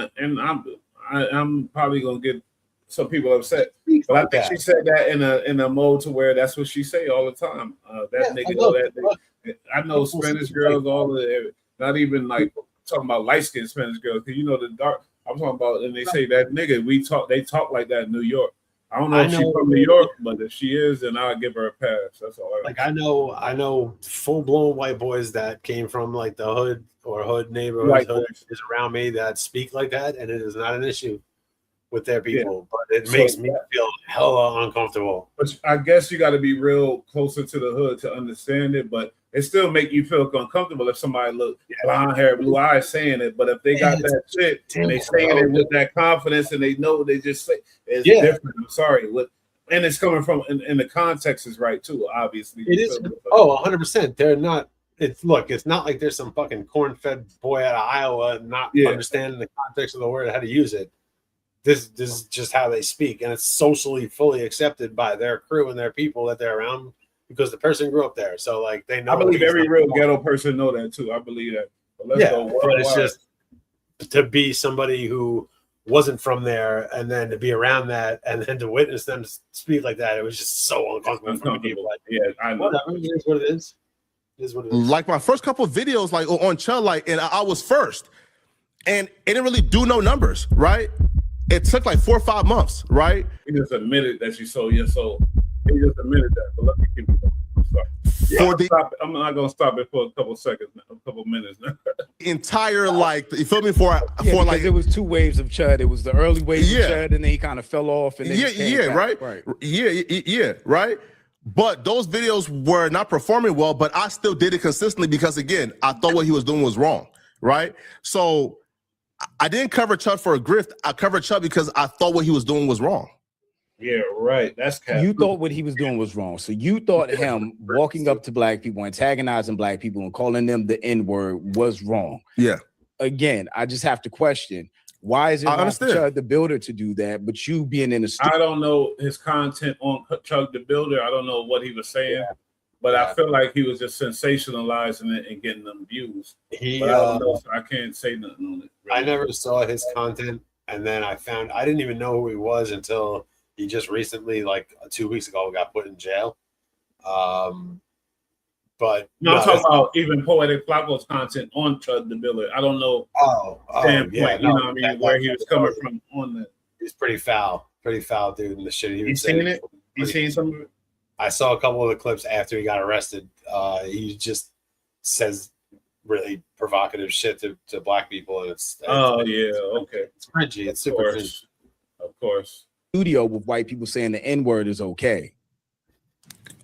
I'm probably gonna get some people upset, but I think she said that in a mode to where that's what she say all the time. I know Spanish girls, not even like talking about light skinned Spanish girls, because you know the dark. I'm talking about, and they say that nigga. They talk like that in New York. I don't know if she's from New York, but if she is, then I'll give her a pass. That's all. I know full blown white boys that came from like the hood or hood neighborhood is around me that speak like that, and it is not an issue with their people, but it makes me feel hella uncomfortable. But I guess you got to be real closer to the hood to understand it, but it still make you feel uncomfortable if somebody look blonde hair, blue eyes saying it. But if they got that shit and they saying it with that confidence and they know they just say it's different. I'm sorry. And it's coming from in the context is right too, obviously. It is 100%. They're not it's not like there's some fucking corn-fed boy out of Iowa not understanding the context of the word, how to use it. This is just how they speak, and it's socially fully accepted by their crew and their people that they're around because the person grew up there. So like they know. I believe every real ghetto person know that too. I believe that. But let's go worldwide. But it's just to be somebody who wasn't from there and then to be around that and then to witness them speak like that, it was just so uncomfortable for people. Like, I know. Whatever, it is what it is. It is what it is. Like my first couple of videos, like on Chud, like, and I was first, and it didn't really do no numbers, right? It took like 4 or 5 months, right? He just admitted that you sold your soul. He just admitted that. But let me keep it going. I'm sorry. I'm not gonna stop it for a couple seconds, a couple minutes. Entire like, you feel me? For like it was 2 waves of Chud. It was the early wave of Chud, and then he kind of fell off. And then right. Right. But those videos were not performing well, but I still did it consistently because again, I thought what he was doing was wrong, right? So I didn't cover Chud for a grift. I covered Chud because I thought what he was doing was wrong. Yeah, right. That's you thought what he was doing was wrong. So you thought him walking up to black people, antagonizing black people, and calling them the N-word was wrong. Yeah. Again, I just have to question, why is it wrong for Chud the Builder to do that, but you being in the I don't know his content on Chud the Builder. I don't know what he was saying. But I feel like he was just sensationalizing it and getting them views. But I don't know, so I can't say nothing on it. Really. I never saw his content, and then I didn't even know who he was until he just recently, like 2 weeks ago, got put in jail. But I'm talking about even Poetic Flacco's content on Chud the Builder. I don't know standpoint, you know what I mean, where he was coming from on that. He's pretty foul, dude, and the shit he was saying. You seen it? You seen some of it? I saw a couple of the clips after he got arrested. He just says really provocative shit to black people, and it's okay. It's cringy. It's super cringy. Of course. Studio with white people saying the N-word is okay.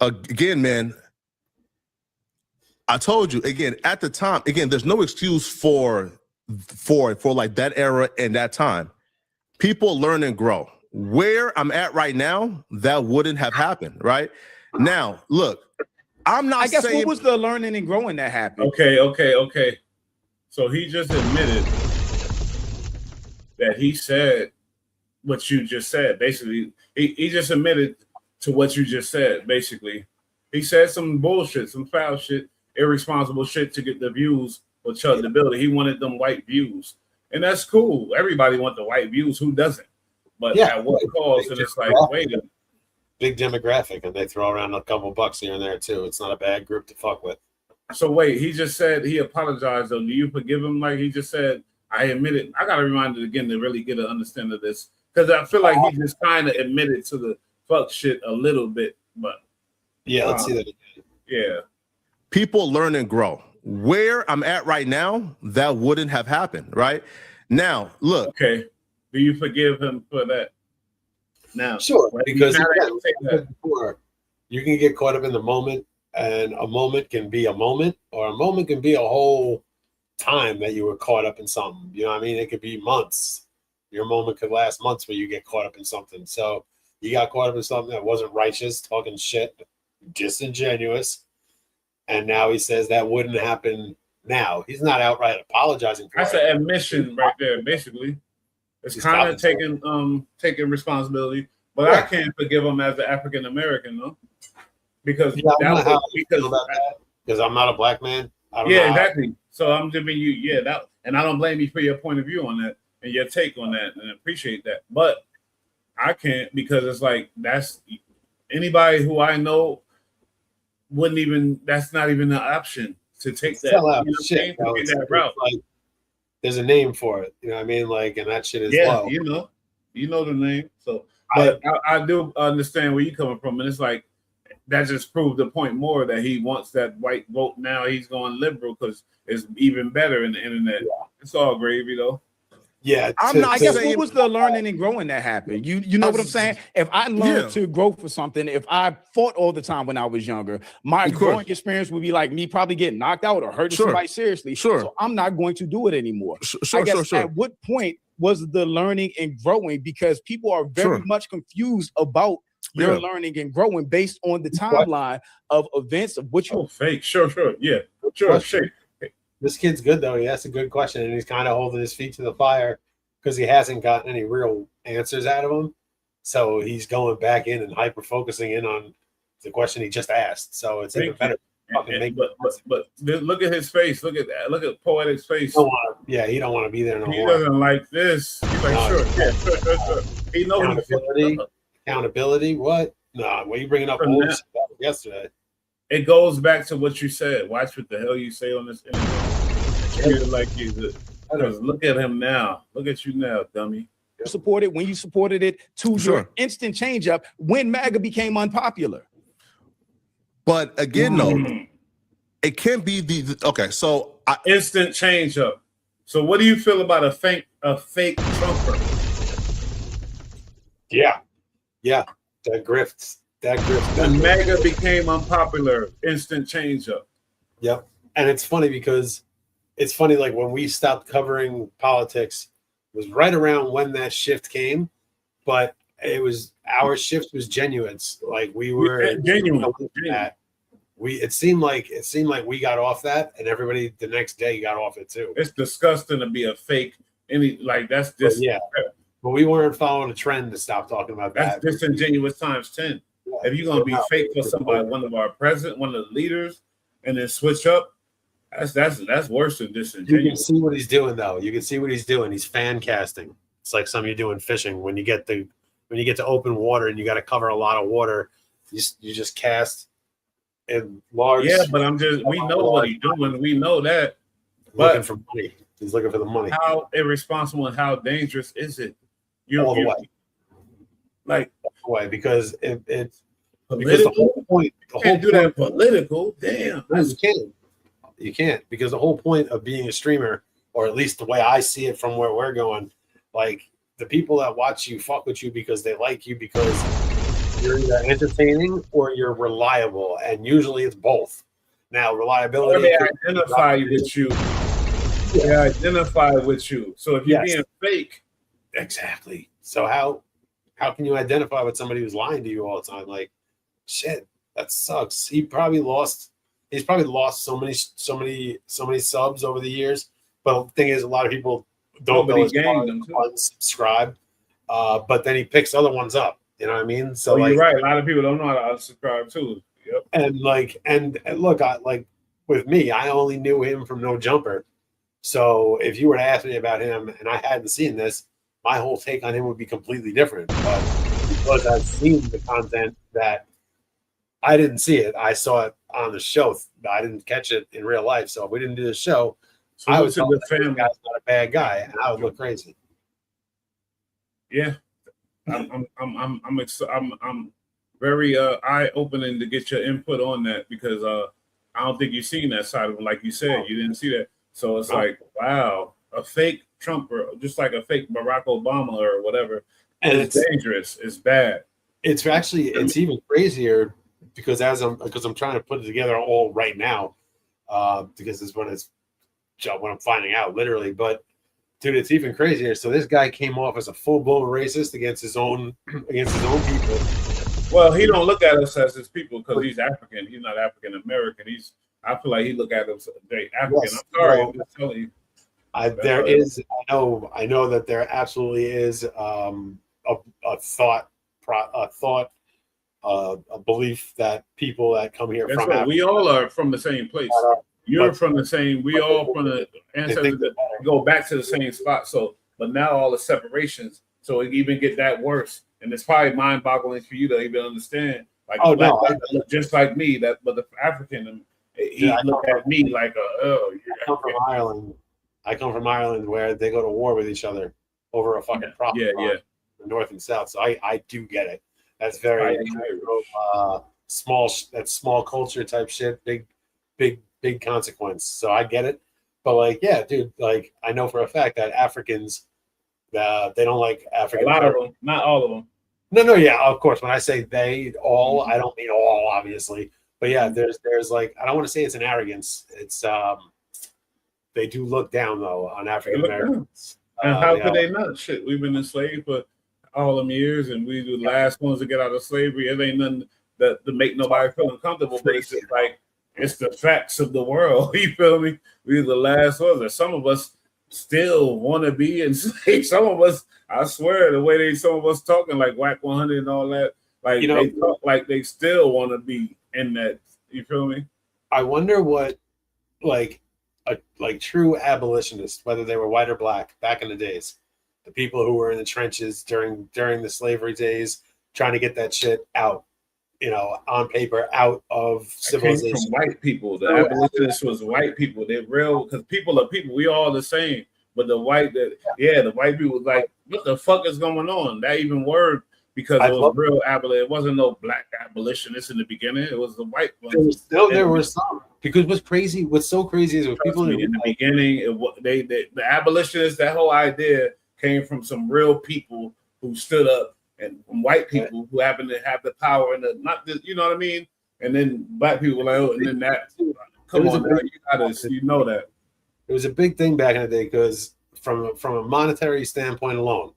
Again, man, I told you again at the time. Again, there's no excuse for like that era and that time. People learn and grow. Where I'm at right now, that wouldn't have happened, right? Now, look, I'm not saying... what was the learning and growing that happened? Okay. So he just admitted that he said what you just said. Basically, he just admitted to what you just said. Basically, he said some bullshit, some foul shit, irresponsible shit to get the views for Chuck the Builder. He wanted them white views, and that's cool. Everybody want the white views. Who doesn't? But at what cost? And it's like, wait a minute. Big demographic, and they throw around a couple bucks here and there too. It's not a bad group to fuck with. So wait, he just said he apologized though. Do you forgive him? Like he just said, I admitted. I gotta remind it again to really get an understanding of this, because I feel like he just kind of admitted to the fuck shit a little bit. But yeah, let's see that again. Yeah, people learn and grow. Where I'm at right now, that wouldn't have happened. Right now, look. Okay, do you forgive him for that? Now, sure, because you can get caught up in the moment, and a moment can be a moment, or a moment can be a whole time that you were caught up in something. You know what I mean? It could be months. Your moment could last months where you get caught up in something. So you got caught up in something that wasn't righteous, talking shit, disingenuous, and now he says that wouldn't happen now. He's not outright apologizing for it. That's an admission right there, basically. It's kind of taking responsibility, but I can't forgive him as an African American, though, because because I'm not a black man. I don't know exactly. So I'm giving you that, and I don't blame you for your point of view on that and your take on that, and I appreciate that. But I can't, because it's like that's anybody who I know wouldn't even. That's not even an option to take that. Shit, that route. Like, there's a name for it, you know what I mean? Like, and that shit is low. You know the name. So, but I do understand where you're coming from, and it's like that just proved the point more that he wants that white vote. Now he's going liberal because it's even better in the internet. Yeah. It's all gravy, though. Yeah, I guess what was the learning and growing that happened? You know what I'm saying? If I learned to grow for something, if I fought all the time when I was younger, my growing experience would be like me probably getting knocked out or hurting somebody seriously. So I'm not going to do it anymore. I guess at what point was the learning and growing? Because people are very much confused about your learning and growing based on the timeline of events of what you fake. Sure. This kid's good, though. He asked a good question, and he's kind of holding his feet to the fire because he hasn't gotten any real answers out of him. So he's going back in and hyper-focusing in on the question he just asked. So it's even better. But look at his face. Look at that. Look at Poetic's face. He don't want to be there no more. He doesn't like this. He's like, sure. He knows accountability. What? Nah, what are you bringing up yesterday? It goes back to what you said. Watch what the hell you say on this internet. Like you did. Look at him now. Look at you now, dummy. When you supported it to your instant change up when MAGA became unpopular. But again, though, it can't be so instant change up. So what do you feel about a fake Trumper? Yeah, that grifts. When MAGA became unpopular, instant change up. Yep. And it's funny because like when we stopped covering politics was right around when that shift came, but our shift was genuine. Like we were genuine. It seemed like we got off that, and everybody the next day got off it too. It's disgusting to be a fake. That's just But we weren't following a trend to stop talking about that. That's disingenuous times 10. If you're gonna be fake for somebody, one of our president, one of the leaders, and then switch up, that's worse than disingenuous. You can see what he's doing, though. You can see what he's doing. He's fan casting. It's like something you do in fishing when you get to open water and you got to cover a lot of water. You just cast in large. Yeah, but we know what he's doing. We know that. Looking for money. He's looking for the money. How irresponsible and how dangerous is it? All the way. Like way, because it's political. Because the whole point. That political. Damn. You can't, because the whole point of being a streamer, or at least the way I see it from where we're going, like the people that watch you fuck with you because they like you because you're either entertaining or you're reliable, and usually it's both. Now, reliability. Or they identify with you. They identify with you. So if you're being fake, exactly. So how can you identify with somebody who's lying to you all the time? Like, shit, that sucks. He's probably lost so many subs over the years. But the thing is, a lot of people don't go as far as unsubscribe. but then he picks other ones up. You know what I mean? So you're right. A lot of people don't know how to unsubscribe too. Yep. And look, with me, I only knew him from No Jumper. So if you were to ask me about him and I hadn't seen this, my whole take on him would be completely different. But because I've seen the content that I didn't see it, I saw it on the show. I didn't catch it in real life. So if we didn't do the show, So I was a good family. Guy's not a bad guy, and I would look crazy. Yeah, I'm very eye opening to get your input on that because I don't think you've seen that side of it. Like you said, you didn't see that. So it's like, wow, a fake Trump or just like a fake Barack Obama or whatever. And it's dangerous. It's bad. It's even crazier because I'm trying to put it together all right now because it's when I'm finding out literally. But dude, it's even crazier. So this guy came off as a full-blown racist against his own people. Well, he don't look at us as his people because he's African. He's not African American. I feel like he look at us as African. Yes, I'm sorry, I'm just telling you. I know that there absolutely is a belief that people that come here from Africa, we all are from the same place. You're from the same. We all from the ancestors that go back to the same spot. So, but now all the separations. So it even get that worse, and it's probably mind-boggling for you to even understand. Like, look just like me. But the African, he look at me like I come from Ireland. I come from Ireland where they go to war with each other over a fucking problem. The North and South. So I do get it. That's very small. That's small culture type shit. Big consequence. So I get it. But dude, I know for a fact that Africans, they don't like African. A lot of them, not all of them. No, yeah, of course. When I say they all, I don't mean all, obviously. But yeah, there's I don't want to say it's an arrogance. It's they do look down though on African Americans. And how could they not? Shit, we've been enslaved for all them years, and we the last ones to get out of slavery. It ain't nothing that to make nobody feel uncomfortable, but it's just like it's the facts of the world. You feel me? We're the last ones. And some of us still want to be enslaved. Some of us, I swear, the way some of us talking like Wack 100 and all that, like they talk like they still want to be in that. You feel me? I wonder what like true abolitionists, whether they were white or black back in the days, the people who were in the trenches during the slavery days, trying to get that shit out, on paper, out of civilization. Came from white people. The abolitionists was white people. They're real because people are people. We all the same. But the white people was like, what the fuck is going on? That even word because it was real abolition. It wasn't no black abolitionists in the beginning. It was the white ones. There were some. Because what's so crazy is when people in the beginning, the abolitionists, that whole idea came from some real people who stood up and from white people who happen to have the power and you know what I mean? And then black people were like, and then that come on, you know that. It was a big thing back in the day because from a monetary standpoint alone,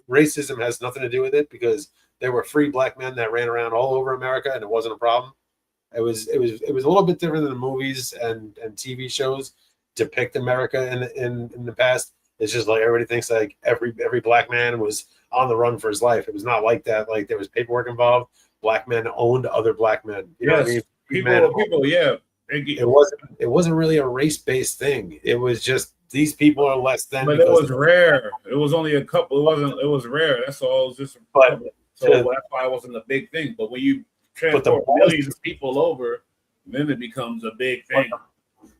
racism has nothing to do with it because there were free black men that ran around all over America and it wasn't a problem. It was a little bit different than the movies and TV shows depict America in the past. It's just like everybody thinks like every black man was on the run for his life. It was not like that. Like there was paperwork involved. Black men owned other black men. You know what I mean? People, yeah. It wasn't really a race-based thing. It was just these people are less than. But it was rare. It was only a couple. It was rare. That's all. It was just a couple. So that's why it wasn't a big thing. But when you transport millions of people over, then it becomes a big thing.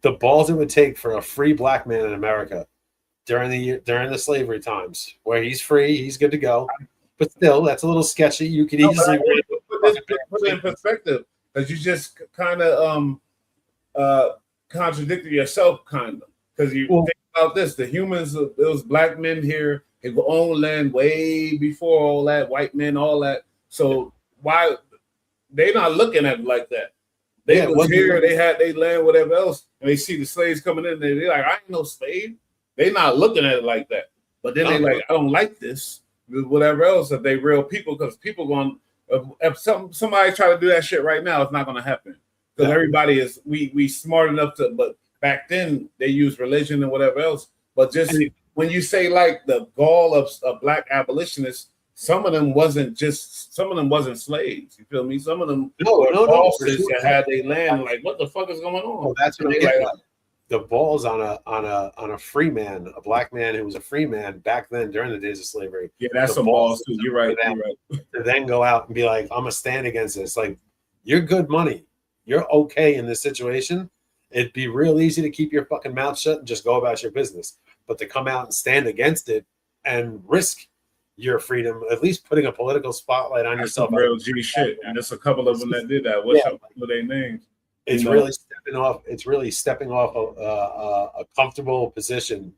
The balls it would take for a free black man in America during the slavery times, where he's free, he's good to go. But still, that's a little sketchy. You could easily put it in perspective because you just kind of contradicted yourself, kind of, because you think about this: the humans, those black men here, they own land way before all that, white men, all that. So why they not looking at it like that? They was here, they had their land, whatever else, and they see the slaves coming in, they're like, I ain't no slave. They not looking at it like that. But then they like, I don't like this, whatever else, if they real people, because people going, if somebody try to do that shit right now, it's not going to happen. Because everybody is, we smart enough to, but back then they used religion and whatever else. But just when you say like the gall of black abolitionists, some of them wasn't slaves. You feel me? Some of them were bosses that had their land. Like, what the fuck is going on? Well, that's what like, the balls on a free man, a black man who was a free man back then during the days of slavery. Yeah, that's some balls too. You're right. You're right. To then go out and be like, I'm gonna stand against this. Like, you're good money. You're okay in this situation. It'd be real easy to keep your fucking mouth shut and just go about your business. But to come out and stand against it and risk your freedom, at least putting a political spotlight on yourself. Real G shit. And there's a couple of them that did that. What's up with their names? It's really stepping off. It's really stepping off a comfortable position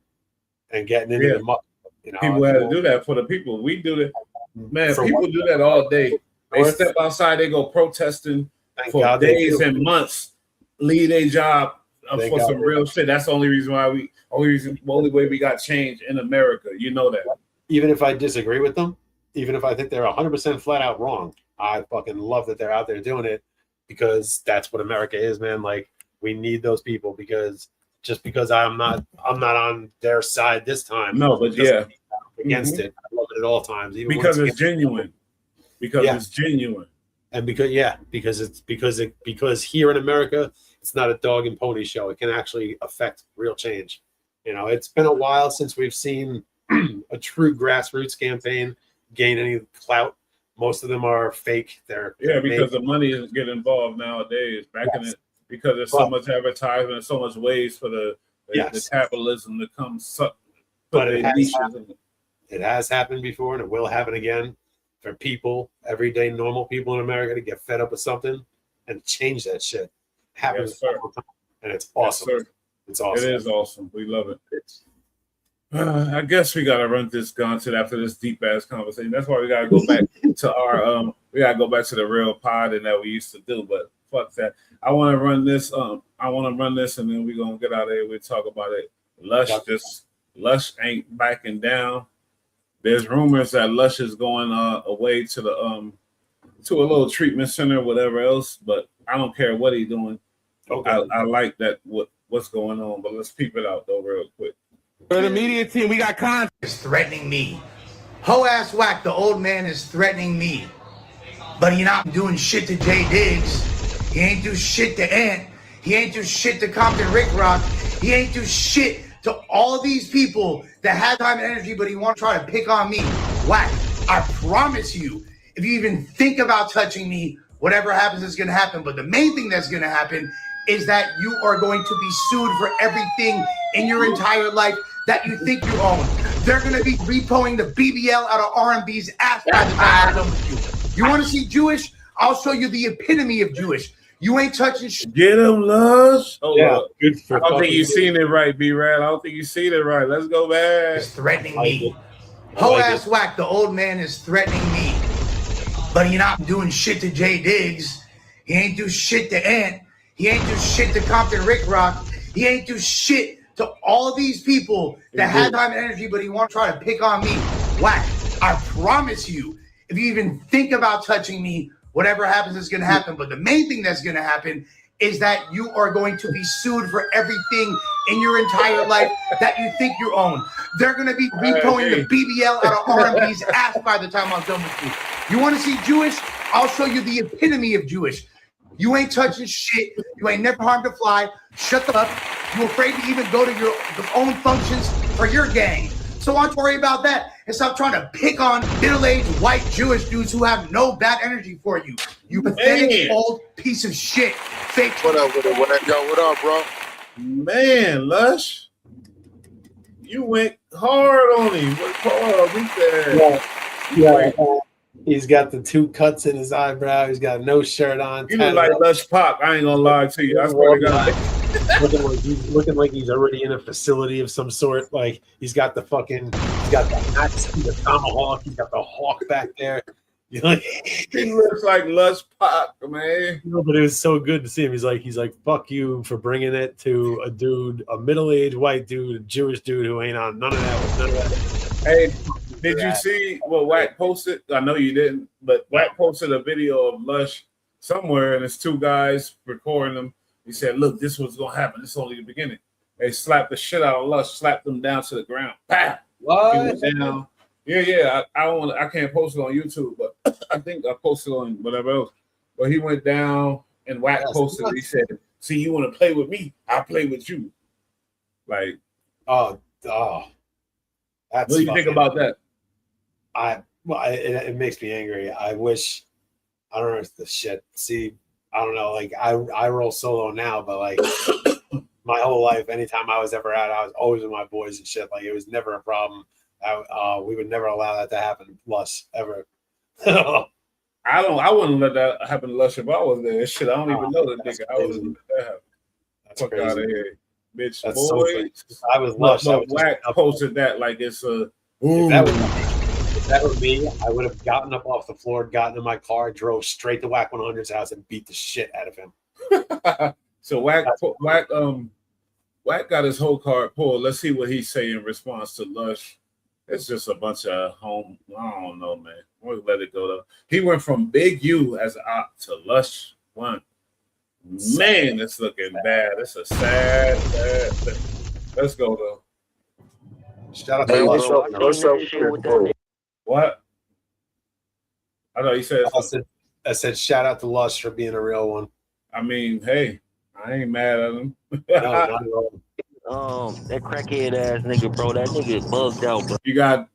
and getting into the muck. You know, people had to do that for the people. We do that, man. People do that all day. They step outside. They go protesting for days and months. Leave their job for some real shit. That's the only reason why only way we got change in America. You know that. Even if I disagree with them, even if I think they're 100% flat out wrong, I fucking love that they're out there doing it. Because that's what America is, man. Like, we need those people, because just because I'm not on their side this time. No, but yeah, against it. I love it at all times. Even because it's genuine. Because it's genuine. And because here in America, it's not a dog and pony show. It can actually affect real change. You know, it's been a while since we've seen a true grassroots campaign gain any clout. Most of them are fake. They're because the money is getting involved nowadays. Back in it, because there's so much advertisement and so much ways for the capitalism to come. But it has happened before, and it will happen again for people, everyday normal people in America, to get fed up with something and change that shit. It happens all the time, and it's awesome. Yes, it's awesome. It is awesome. We love it. I guess we gotta run this gauntlet after this deep ass conversation. That's why we gotta go back to our we gotta go back to the real pod and that we used to do. But fuck that. I want to run this. And then we're gonna get out of here. We'll talk about it. Lush ain't backing down. There's rumors that Lush is going away to the to a little treatment center, whatever else. But I don't care what he's doing. Okay. I like that what's going on. But let's peep it out though real quick. For the media team, we got content. Is threatening me. Ho ass Wack, the old man, is threatening me. But he not doing shit to Jay Diggs. He ain't do shit to Ant. He ain't do shit to Compton Rick Rock. He ain't do shit to all these people that had time and energy, but he want to try to pick on me. Wack, I promise you, if you even think about touching me, whatever happens is going to happen. But the main thing that's going to happen is that you are going to be sued for everything in your entire life that you think you own. They're going to be repoing the BBL out of R&B's ass by the time I'm done with you. You want to see Jewish? I'll show you the epitome of Jewish. You ain't touching shit. Get him, Lush. Good for I don't think you've seen it right, B-Rad. I don't think you've seen it right. Let's go back. He's threatening me. Ho ass Wack, the old man, is threatening me. But he not doing shit to Jay Diggs. He ain't do shit to Ant. He ain't do shit to Compton Rick Rock. He ain't do shit to all these people that had time and energy, but he want to try to pick on me. Wack, I promise you, if you even think about touching me, whatever happens is going to happen. But the main thing that's going to happen is that you are going to be sued for everything in your entire life that you think you own. They're going to be repoing the BBL out of R&B's ass by the time I'm done with you. You want to see Jewish? I'll show you the epitome of Jewish. You ain't touching shit. You ain't never harmed a fly. Shut the up. You're afraid to even go to your own functions for your gang. So why don't you worry about that and stop trying to pick on middle-aged white Jewish dudes who have no bad energy for you. You pathetic old piece of shit. Fake. What up with it? What up, bro? Man, Lush, you went hard on him. He's got the 2 cuts in his eyebrow. He's got no shirt on. You look like Lush Pop. I ain't gonna lie to you. I swear to God. looking like he's already in a facility of some sort. Like he's got the axe, the tomahawk. He's got the hawk back there. He looks like Lush Pop, man. No, but it was so good to see him. He's like, fuck you for bringing it to a dude, a middle-aged white dude, a Jewish dude who ain't on none of that. Hey, did you see what Wack posted? I know you didn't, but Wack posted a video of Lush somewhere, and it's 2 guys recording them. He said, look, this was going to happen. This is only the beginning. They slapped the shit out of Lush, slapped him down to the ground. Bam! What? He went down. Yeah. I can't post it on YouTube, but I think I posted on whatever else. But he went down and Wack posted it. He said, "See, you want to play with me? I'll play with you." Like, that's what do you think about that? It makes me angry. I wish, I don't know if the shit. See, I don't know. Like I roll solo now, but like my whole life, anytime I was ever out, I was always with my boys and shit. Like it was never a problem. We would never allow that to happen. Lush ever. I wouldn't let that happen to Lush if I was there. Shit, I don't even know that nigga. I wouldn't let that happen. That's fuck crazy. out of here, bitch. That's boy. So I was Lush. But Wack posted that like it's a. If that were me, I would have gotten up off the floor, gotten in my car, drove straight to Wack 100's house, and beat the shit out of him. So Wack got his whole card pulled. Let's see what he say in response to Lush. It's just a bunch of I don't know, man. We'll let it go though. He went from Big U as an op to Lush 1. Man, it's looking bad. It's a sad thing. Let's go though. Shout out to Lush. What? I know you said. I said shout out to Lush for being a real one. I mean, hey, I ain't mad at him. No, not at all. That crackhead ass nigga, bro. That nigga bugged out, bro. You got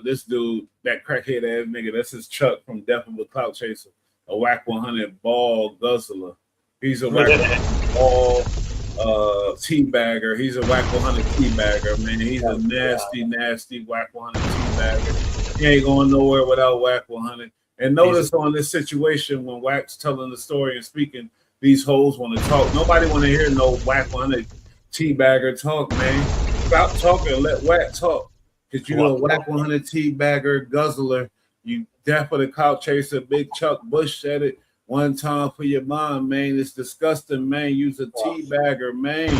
this dude, that crackhead ass nigga. This is Chuck from Death of a Clout Chaser, a Wack 100 ball guzzler. He's a Wack 100 ball teabagger. He's a Wack 100 teabagger, man. He's a nasty Wack 100 teabagger. He ain't going nowhere without Wack 100. And notice on this situation when Wack's telling the story and speaking, these hoes want to talk. Nobody want to hear no Wack 100 teabagger talk, man. Stop talking. Let Wack talk. Because you know, Wack 100 teabagger guzzler. You Death of the Clout Chaser. Big Chuck Bush said it one time for your mom, man. It's disgusting, man. Use a teabagger, man.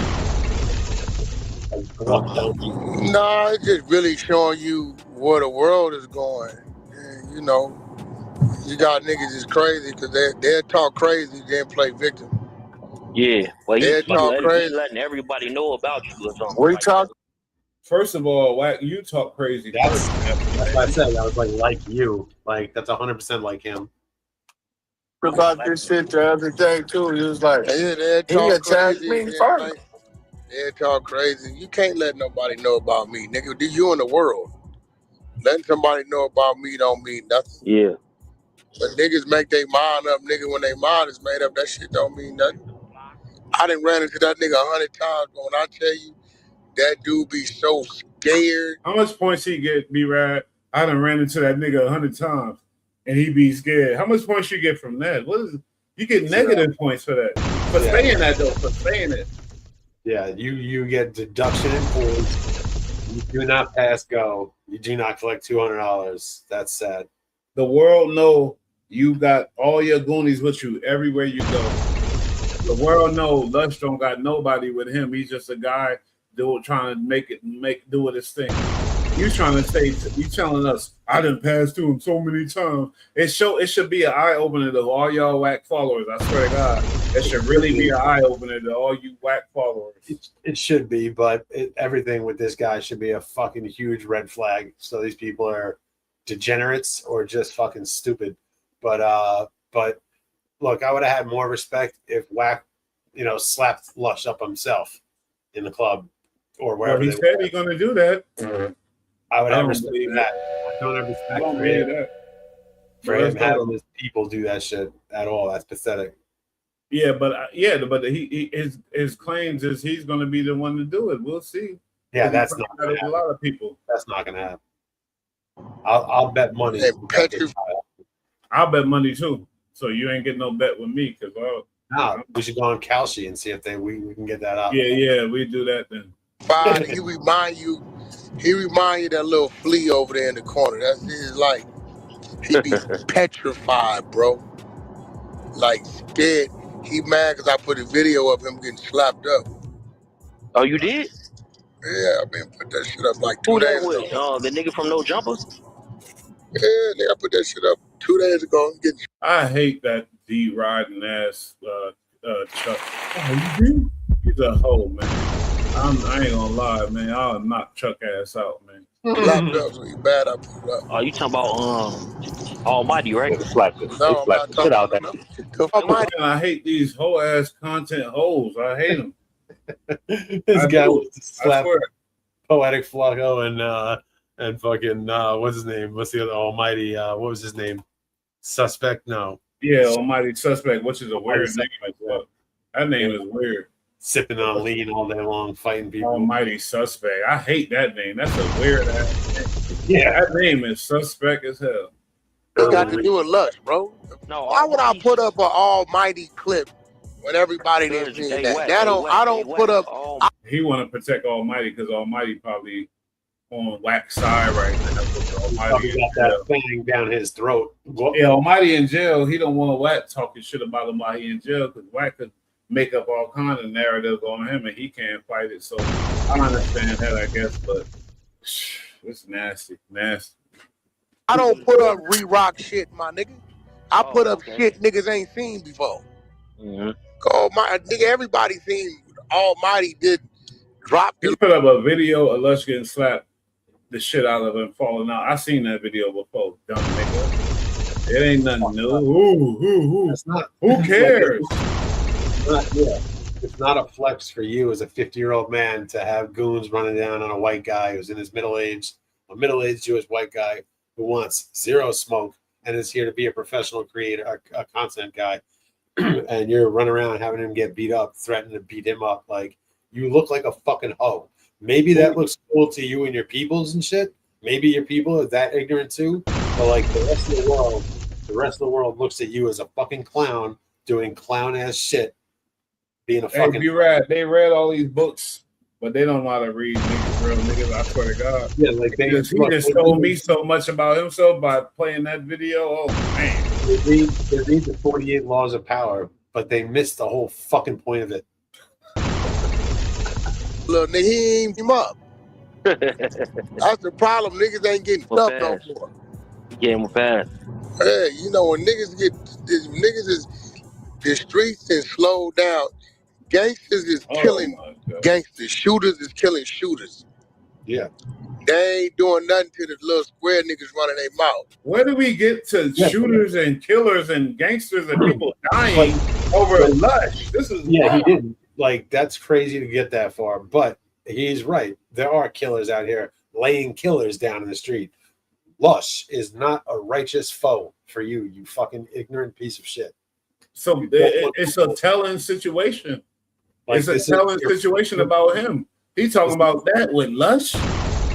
Nah, it's just really showing you where the world is going. And, you know, you got niggas is crazy because they'll talk crazy, then play victim. Yeah, well, They'll talk he's crazy. letting everybody know about you or something. We talk. First of all, Wack, you talk crazy. That's what I said. I was like you. Like, that's 100% like him. About this shit the other day, too. He was like, they'll talk crazy. Me first. They'll talk crazy. You can't let nobody know about me, nigga. You in the world. Letting somebody know about me don't mean nothing. Yeah. But niggas make their mind up, nigga. When their mind is made up, that shit don't mean nothing. I done ran into that nigga 100 times, but when I tell you, that dude be so scared. How much points he get, B-Rad? I done ran into that nigga 100 times, and he be scared. How much points you get from that? What is you get negative points for that? For saying that, though, for saying it. Yeah, you get deduction in points. You do not pass go. You do not collect $200. That's sad. The world know you got all your goonies with you everywhere you go. The world know Lush don't got nobody with him. He's just a guy trying to do his thing. You trying to say, you telling us I didn't pass through him so many times. It should be an eye opener to all y'all Wack followers. I swear to God, it should really be an eye opener to all you Wack followers. It should be, but everything with this guy should be a fucking huge red flag. So these people are degenerates or just fucking stupid. But look, I would have had more respect if Wack, slapped Lush up himself in the club or wherever. Well, he said he's gonna do that. I would have respect for that. I don't have respect for him having his people do that shit at all. That's pathetic. Yeah, but his claims is he's gonna be the one to do it. We'll see. Yeah, that's not gonna happen. A lot of people. That's not gonna happen. I'll bet money. I'll bet money too. So you ain't getting no bet with me because we should go on Kalshi and see if we can get that out. Yeah, we do that then. He remind you that little flea over there in the corner. That's his life. He be petrified, bro. Like scared. He mad because I put a video of him getting slapped up. Oh, you did? Yeah, I been put that shit up like 2 days ago. Oh, the nigga from No Jumpers? Yeah, nigga, I put that shit up 2 days ago. I hate that D riding ass Chuck. Oh, you do? He's a hoe, man. I ain't gonna lie, man. I'll knock Chuck ass out, man. Locked up, so you bad. I pulled up. Oh, you talking about Almighty, right? No, I'm not talking about no. Almighty. Man, I hate these whole ass content hoes. I hate them. This guy was slap swear. Poetic Flacco and fucking what's his name? What's the other Almighty? What was his name? Suspect? No. Yeah, Almighty Suspect, which is a weird name as well. That name is weird. Sipping on lean all day long, fighting people. Almighty Suspect. I hate that name. That's a weird ass name. Yeah, that name is suspect as hell. It got to do with lust, bro. No, why would I put up an Almighty clip when everybody didn't see that? I don't put up. He want to protect Almighty because Almighty probably on Wack's side right now. Almighty got that thing down his throat. Yeah, Almighty in jail. He don't want Wack talking shit about him while he in jail because Wack could make up all kind of narratives on him and he can't fight it. So I understand that, I guess, but it's nasty. I don't put up re-rock shit, my nigga. I put up shit niggas ain't seen before. Nigga, everybody seen Almighty did drop. He put up a video of Lush getting slapped the shit out of him falling out. I seen that video before, dumb nigga. It ain't nothing new. Who cares? It's not a flex for you as a 50-year-old man to have goons running down on a white guy who's in his middle-aged Jewish white guy who wants zero smoke and is here to be a professional creator, a content guy, and you're running around having him get beat up, threatening to beat him up. Like, you look like a fucking hoe. Maybe that looks cool to you and your peoples and shit. Maybe your people are that ignorant too. But like the rest of the world looks at you as a fucking clown doing clown ass shit. Being a fucking. Hey, they read all these books, but they don't know how to read niggas, real niggas. I swear to God. Yeah, like he just told me so much about himself by playing that video. Oh man, they read the 48 laws of power, but they missed the whole fucking point of it. Look, nigga, he ain't him up. That's the problem. Niggas ain't getting stuff no more. You get him fast. Hey, you know when niggas the streets is slowed down. Gangsters is killing gangsters. Shooters is killing shooters. Yeah. They ain't doing nothing to the little square niggas running their mouth. Where do we get to shooters and killers and gangsters and people dying over Lush? This is wild. He didn't. Like, that's crazy to get that far, but he's right. There are killers out here laying killers down in the street. Lush is not a righteous foe for you, you fucking ignorant piece of shit. So it's a telling situation. Like, it's a telling situation about him. He's talking about that with Lush.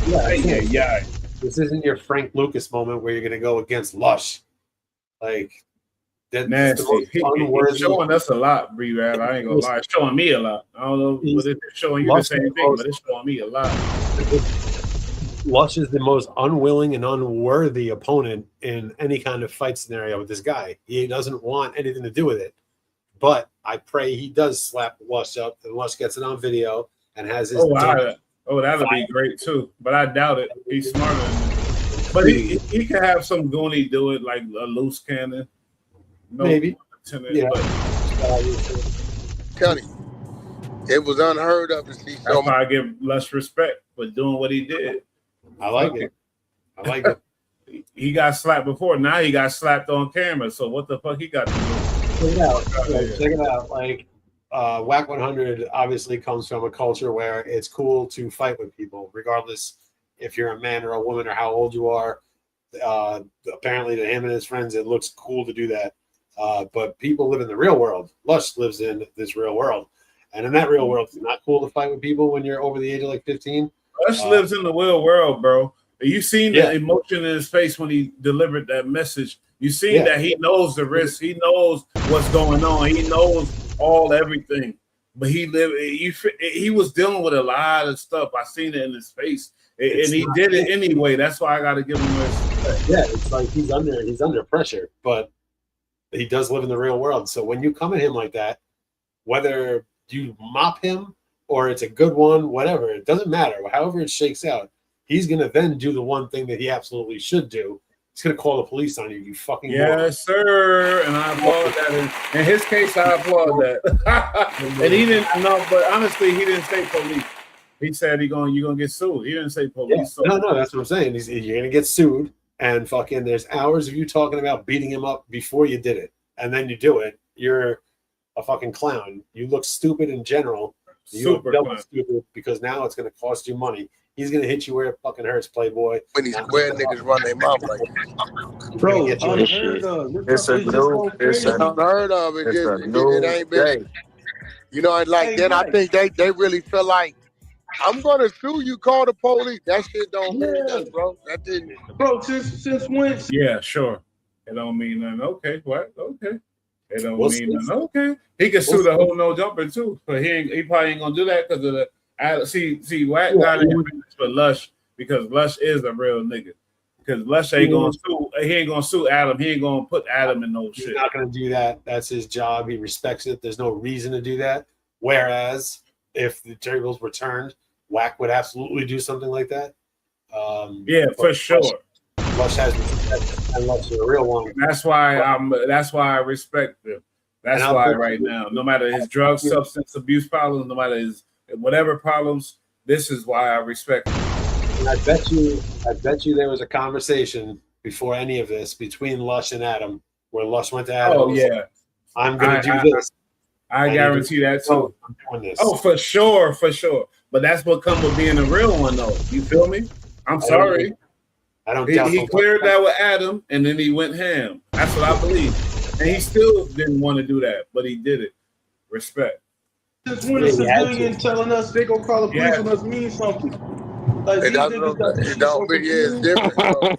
Yeah. This isn't your Frank Lucas moment where you're going to go against Lush. Like, that's nasty. He's showing us a lot, B-Rad. I ain't gonna lie. It's showing me a lot. I don't know whether it's showing you the same thing, but it's showing me a lot. Lush is the most unwilling and unworthy opponent in any kind of fight scenario with this guy. He doesn't want anything to do with it. But I pray he does slap Lush up and Lush gets it on video and has his. That'll be great too. But I doubt it. He's smarter than that. But he could have some goonie do it like a loose cannon. No, maybe. Yeah. Tell you, it was unheard of to see. That's why I give Lush respect for doing what he did. I like it. He got slapped before. Now he got slapped on camera. So what the fuck he got to do? Check it out. Like, Wack 100 obviously comes from a culture where it's cool to fight with people, regardless if you're a man or a woman or how old you are. Apparently, to him and his friends, it looks cool to do that. But people live in the real world. Lush lives in this real world. And in that real world, it's not cool to fight with people when you're over the age of like 15. Lush lives in the real world, bro. You seen the emotion in his face when he delivered that message. You seen that he knows the risk. He knows what's going on. He knows everything. But he was dealing with a lot of stuff. I seen it in his face. And he did it anyway. That's why I got to give him respect. Yeah, it's like he's under pressure, but he does live in the real world. So when you come at him like that, whether you mop him or it's a good one, whatever, it doesn't matter. However it shakes out, he's going to then do the one thing that he absolutely should do. He's going to call the police on you, you fucking moron. Sir. And I applaud that. In his case, I applaud that. And he didn't know, but honestly, he didn't say police. He said you're gonna get sued. He didn't say police. So. No, that's what I'm saying. You're gonna get sued, and fucking there's hours of you talking about beating him up before you did it, and then you do it. You're a fucking clown. You look stupid in general. You look double stupid because now it's gonna cost you money. He's gonna hit you where it fucking hurts, Playboy. When these square niggas run their mouth like this. Bro, unheard of. It's unheard of. It ain't been. You know, like then I think they really feel like I'm gonna sue you. Call the police. That shit don't mean nothing, bro. That didn't. Bro, since when? Yeah, sure. It don't mean nothing. Okay, what? Okay. It don't mean nothing. Okay. He can sue the whole no jumper too, but he probably ain't gonna do that because of the. See, Wack got in business for Lush because Lush is a real nigga. Because Lush ain't gonna sue. He ain't gonna sue Adam. He ain't gonna put Adam in no shit. He's not gonna do that. That's his job. He respects it. There's no reason to do that. Whereas if the tables were turned, Wack would absolutely do something like that. Yeah, for sure. Lush has respect, and Lush is a real one. That's why I respect him. That's why right now, no matter his drug, substance abuse problems, no matter his whatever problems, this is why I respect him. And I bet you there was a conversation before any of this between Lush and Adam, where Lush went to Adam. Oh yeah, I'm gonna do this. I guarantee that too. I'm doing this. Oh, for sure. But that's what comes with being a real one, though. You feel me? I'm sorry. I don't. He cleared that with Adam, and then he went ham. That's what I believe. And he still didn't want to do that, but he did it. Respect. Since when a civilian telling us they gonna call the police on us mean something? Like it don't be it's different.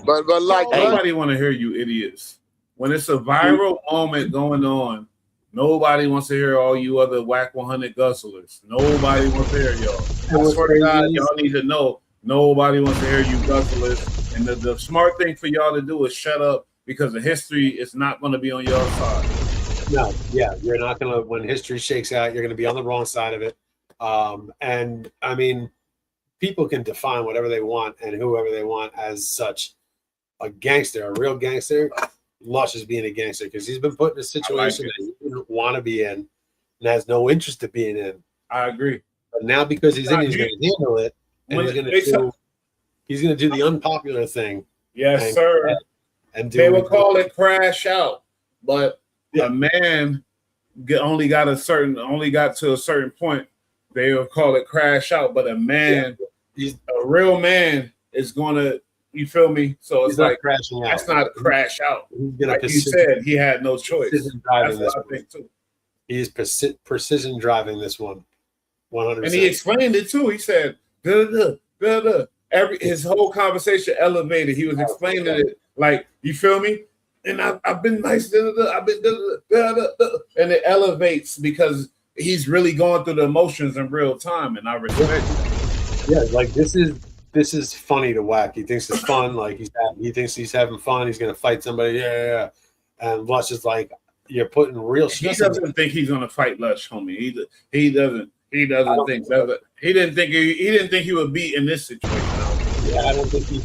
but like nobody want to hear you idiots. When it's a viral moment going on, nobody wants to hear all you other Wack 100 guzzlers. Nobody wants to hear y'all. I swear to God, y'all need to know. Nobody wants to hear you guzzlers. And the smart thing for y'all to do is shut up because the history is not going to be on your side. No, yeah, you're not going to. When history shakes out, you're going to be on the wrong side of it. And I mean, people can define whatever they want and whoever they want as such. A gangster, a real gangster. Lush is being a gangster because he's been put in a situation that he didn't want to be in and has no interest in being in. I agree. But now because he's in, he's going to handle it, and he's going to do the unpopular thing. Yes, sir. And they will call it crash out, but a man only got to a certain point. They will call it crash out, but a man, a real man, is going to. You feel me? So it's like crashing out. That's not a crash out. Like you said, he had no choice. That's what I think too. He is precision driving this one, 100%. And he explained it too. He said, his whole conversation elevated. He was explaining it like, you feel me? And I've been nice. I've been and it elevates because he's really going through the emotions in real time, and I respect it. Yeah, like this is funny to Wack. He thinks it's fun. Like he thinks he's having fun. He's gonna fight somebody. Yeah. And Lush is like, you're putting real shit. He doesn't think he's gonna fight Lush, homie. He doesn't think that. He didn't think he would be in this situation. Yeah, I don't think he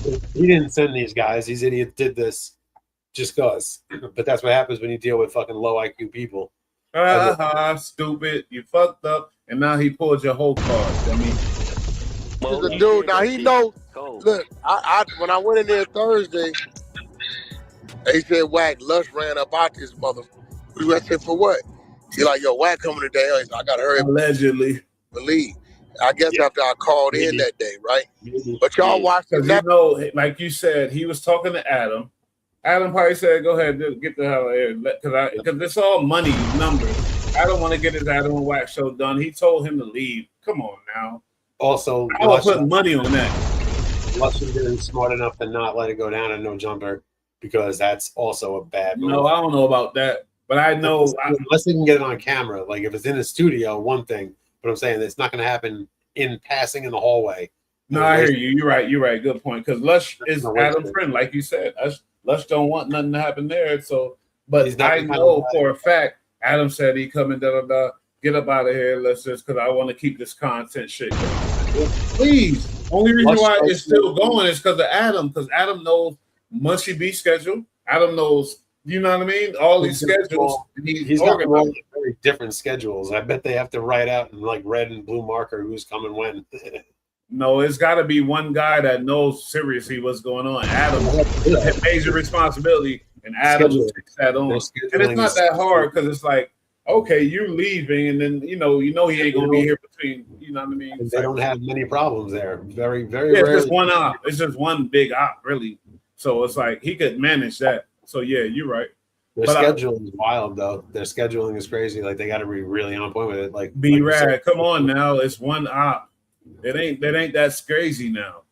didn't send these guys. These idiots did this just cause. But that's what happens when you deal with fucking low IQ people. Stupid. You fucked up, and now he pulled your whole card. I mean. The dude, now he know. Look, I when I went in there Thursday, they said Wack Lush ran up out this mother. I said for what? He like, yo, Wack coming today. I gotta hurry up. Allegedly. Believe. I guess after I called in that day, right? But y'all watched it. You know, like you said, he was talking to Adam. Adam probably said, "Go ahead, get the hell out of here," because it's all money numbers. I don't want to get his Adam and Wack show done. He told him to leave. Come on now. Also, I would put money on that. Lush is getting smart enough to not let it go down and no jumper because that's also a bad move. No, I don't know about that, but I know unless they can get it on camera. Like if it's in a studio, one thing. But I'm saying it's not going to happen in passing in the hallway. No, I hear you. You're right. Good point. Because Lush is Adam's friend, like you said. Lush don't want nothing to happen there. So, but I know for a fact, Adam said he coming get up out of here. Let's just because I want to keep this content shit going. Please. Only reason why it's still going is because of Adam. Because Adam knows Munchie B schedule. Adam knows You know what I mean? All these schedules. He's got all very different schedules. I bet they have to write out in like red and blue marker who's coming when. No, it's got to be one guy that knows seriously what's going on. Adam has major responsibility, and Adam takes that on. And it's not that hard because it's like, okay, you're leaving, and then you know he ain't gonna be here between. You know what I mean? They don't have many problems there. Very, very. Yeah, it's rarely. just one op. It's just one big op, really. So it's like he could manage that. So yeah, you're right. Their scheduling is wild, though. Their scheduling is crazy. Like they got to be really on point with it. Like B-Rad, come on now. It's one op. It ain't that crazy now.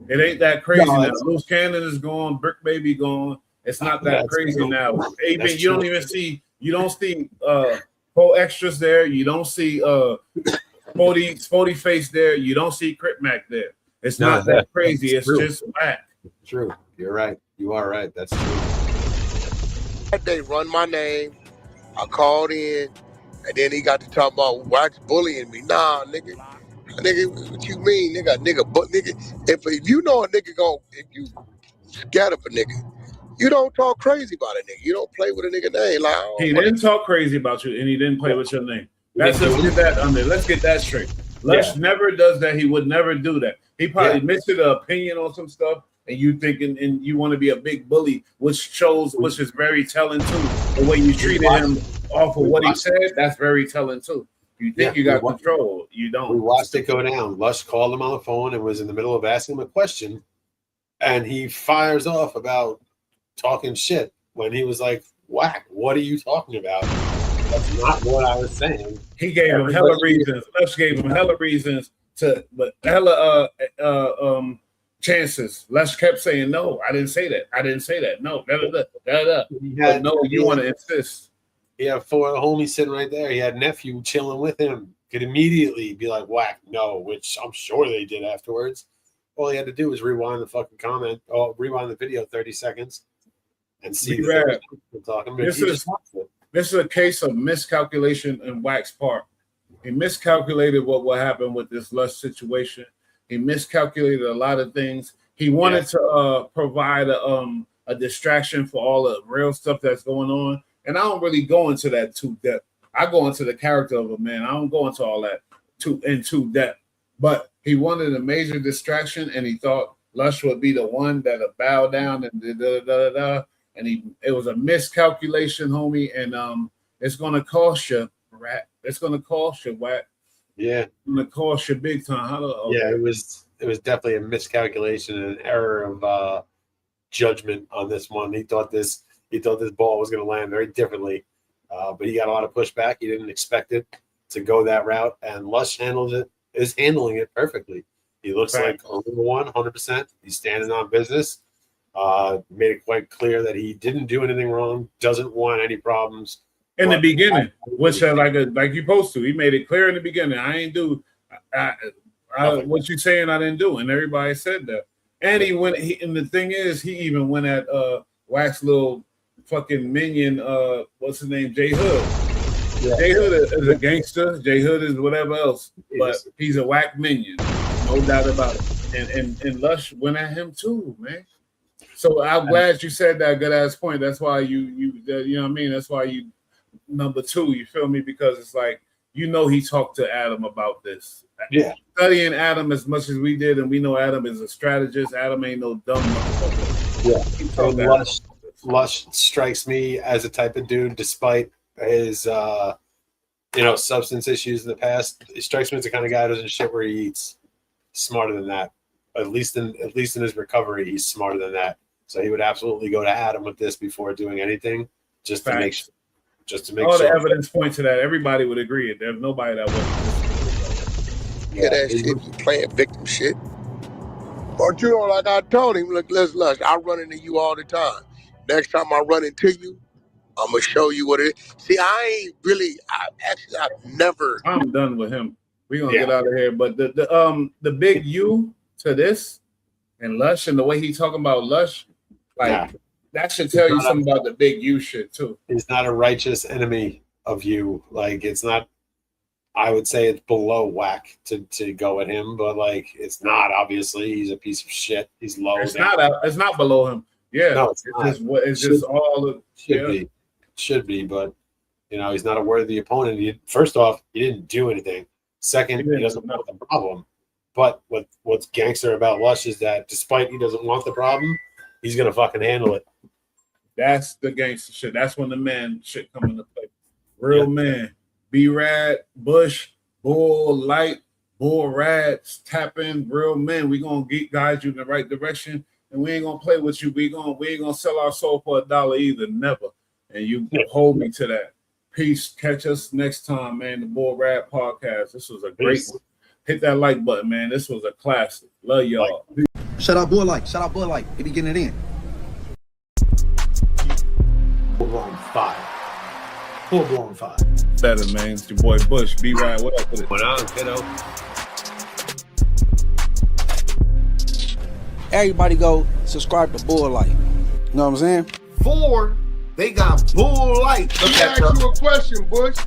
It ain't that crazy now. Loose Cannon is gone. Brick Baby gone. It's not that crazy now. Even you don't even see. You don't see whole extras there. You don't see 40 face there. You don't see Crip Mac there. It's not that crazy. It's just Wack. True. You're right. You are right. That's true. They run my name. I called in, and then he got to talk about Wack's bullying me. Nah, nigga. Nigga, what you mean, nigga? Nigga, if you know a nigga if you scared of a nigga, you don't talk crazy about a nigga. You don't play with a nigga name. Like, he didn't talk crazy about you, and he didn't play with your name. Let's get that under. Let's get that straight. Lush never does that. He would never do that. He probably missed an opinion on some stuff, and you thinking, and you want to be a big bully, which is very telling too. The way you treated him off of what he said, that's very telling too. You think you got control, you don't. We watched it go down. Lush called him on the phone and was in the middle of asking him a question, and he fires off about talking shit when he was like, Wack, what are you talking about? That's not what I was saying. He gave him hella reasons. Lush gave him hella reasons but hella chances. Lush kept saying, no, I didn't say that. I didn't say that. No, But no, you want to insist. He had four homies sitting right there. He had nephew chilling with him. Could immediately be like, Wack, no, which I'm sure they did afterwards. All he had to do was rewind the fucking comment, or rewind the video 30 seconds and see the talking. This is a case of miscalculation in Wack's part. He miscalculated what will happen with this Lush situation. He miscalculated a lot of things. He wanted to provide a distraction for all the real stuff that's going on. And I don't really go into that too depth. I go into the character of a man. I don't go into all that too depth. But he wanted a major distraction, and he thought Lush would be the one that'll bow down and And it was a miscalculation, homie. And it's gonna cost you, Rat. It's gonna cost you, Wack. Yeah, it's gonna cost you big time. Yeah, it was definitely a miscalculation and an error of judgment on this one. He thought this ball was going to land very differently, but he got a lot of pushback. He didn't expect it to go that route, and Lush is handling it perfectly. He looks like a number one, 100%. He's standing on business. Made it quite clear that he didn't do anything wrong, doesn't want any problems. In the beginning, which like you supposed to. He made it clear in the beginning. I ain't do what you saying I didn't do, and everybody said that. And and the thing is, he even went at Wack's little fucking minion, what's his name? J Hood. Yeah. J Hood is a gangster. J Hood is whatever else, but he's a Wack minion, no doubt about it. And Lush went at him too, man. So I'm glad you said that good ass point. That's why you know what I mean. That's why you number two. You feel me? Because it's like he talked to Adam about this. Yeah, studying Adam as much as we did, and we know Adam is a strategist. Adam ain't no dumb motherfucker. Yeah, Lush strikes me as a type of dude, despite his substance issues in the past. He strikes me as the kind of guy who doesn't shit where he eats. Smarter than that. At least in his recovery, he's smarter than that. So he would absolutely go to Adam with this before doing anything, just to make sure. All the evidence points to that. Everybody would agree. There's nobody that would. Yeah, that shit, you playing victim shit. But like I told him, look, let's Lush. I run into you all the time. Next time I run into you, I'm gonna show you what it is. See, I've never. I'm done with him. We're gonna get out of here. But the big U to this and Lush and the way he's talking about Lush, that should tell you something about the big U shit too. He's not a righteous enemy of you. Like it's not. I would say it's below Wack to go at him, but it's not. Obviously, he's a piece of shit. He's low. It's not below him. Yeah, No, it's just all the should be, but you know, he's not a worthy opponent. First off, he didn't do anything. Second, he doesn't want the problem. But what's gangster about Lush is that despite he doesn't want the problem, he's gonna fucking handle it. That's the gangster shit. That's when the man shit come into play. Real man. B-Rad, Bush, Bull, Light, Bull, Rads, tap in, real men. We gonna guide you in the right direction, and we ain't gonna play with you. We ain't gonna sell our soul for $1 either, never. And you hold me to that. Peace. Catch us next time, man. The Bull Rad Podcast. This was a great one. Hit that like button, man. This was a classic. Love y'all. Shout out Bull Light. Shout out Bull Light. He be getting it in. Full-blown fire. Full-blown fire. Better, man. It's your boy Bush. B-Rad. What up with it? What on, kiddo? Everybody go subscribe to Bull Light. You know what I'm saying? 4, they got Bull Light. Let me ask you a question, Bush.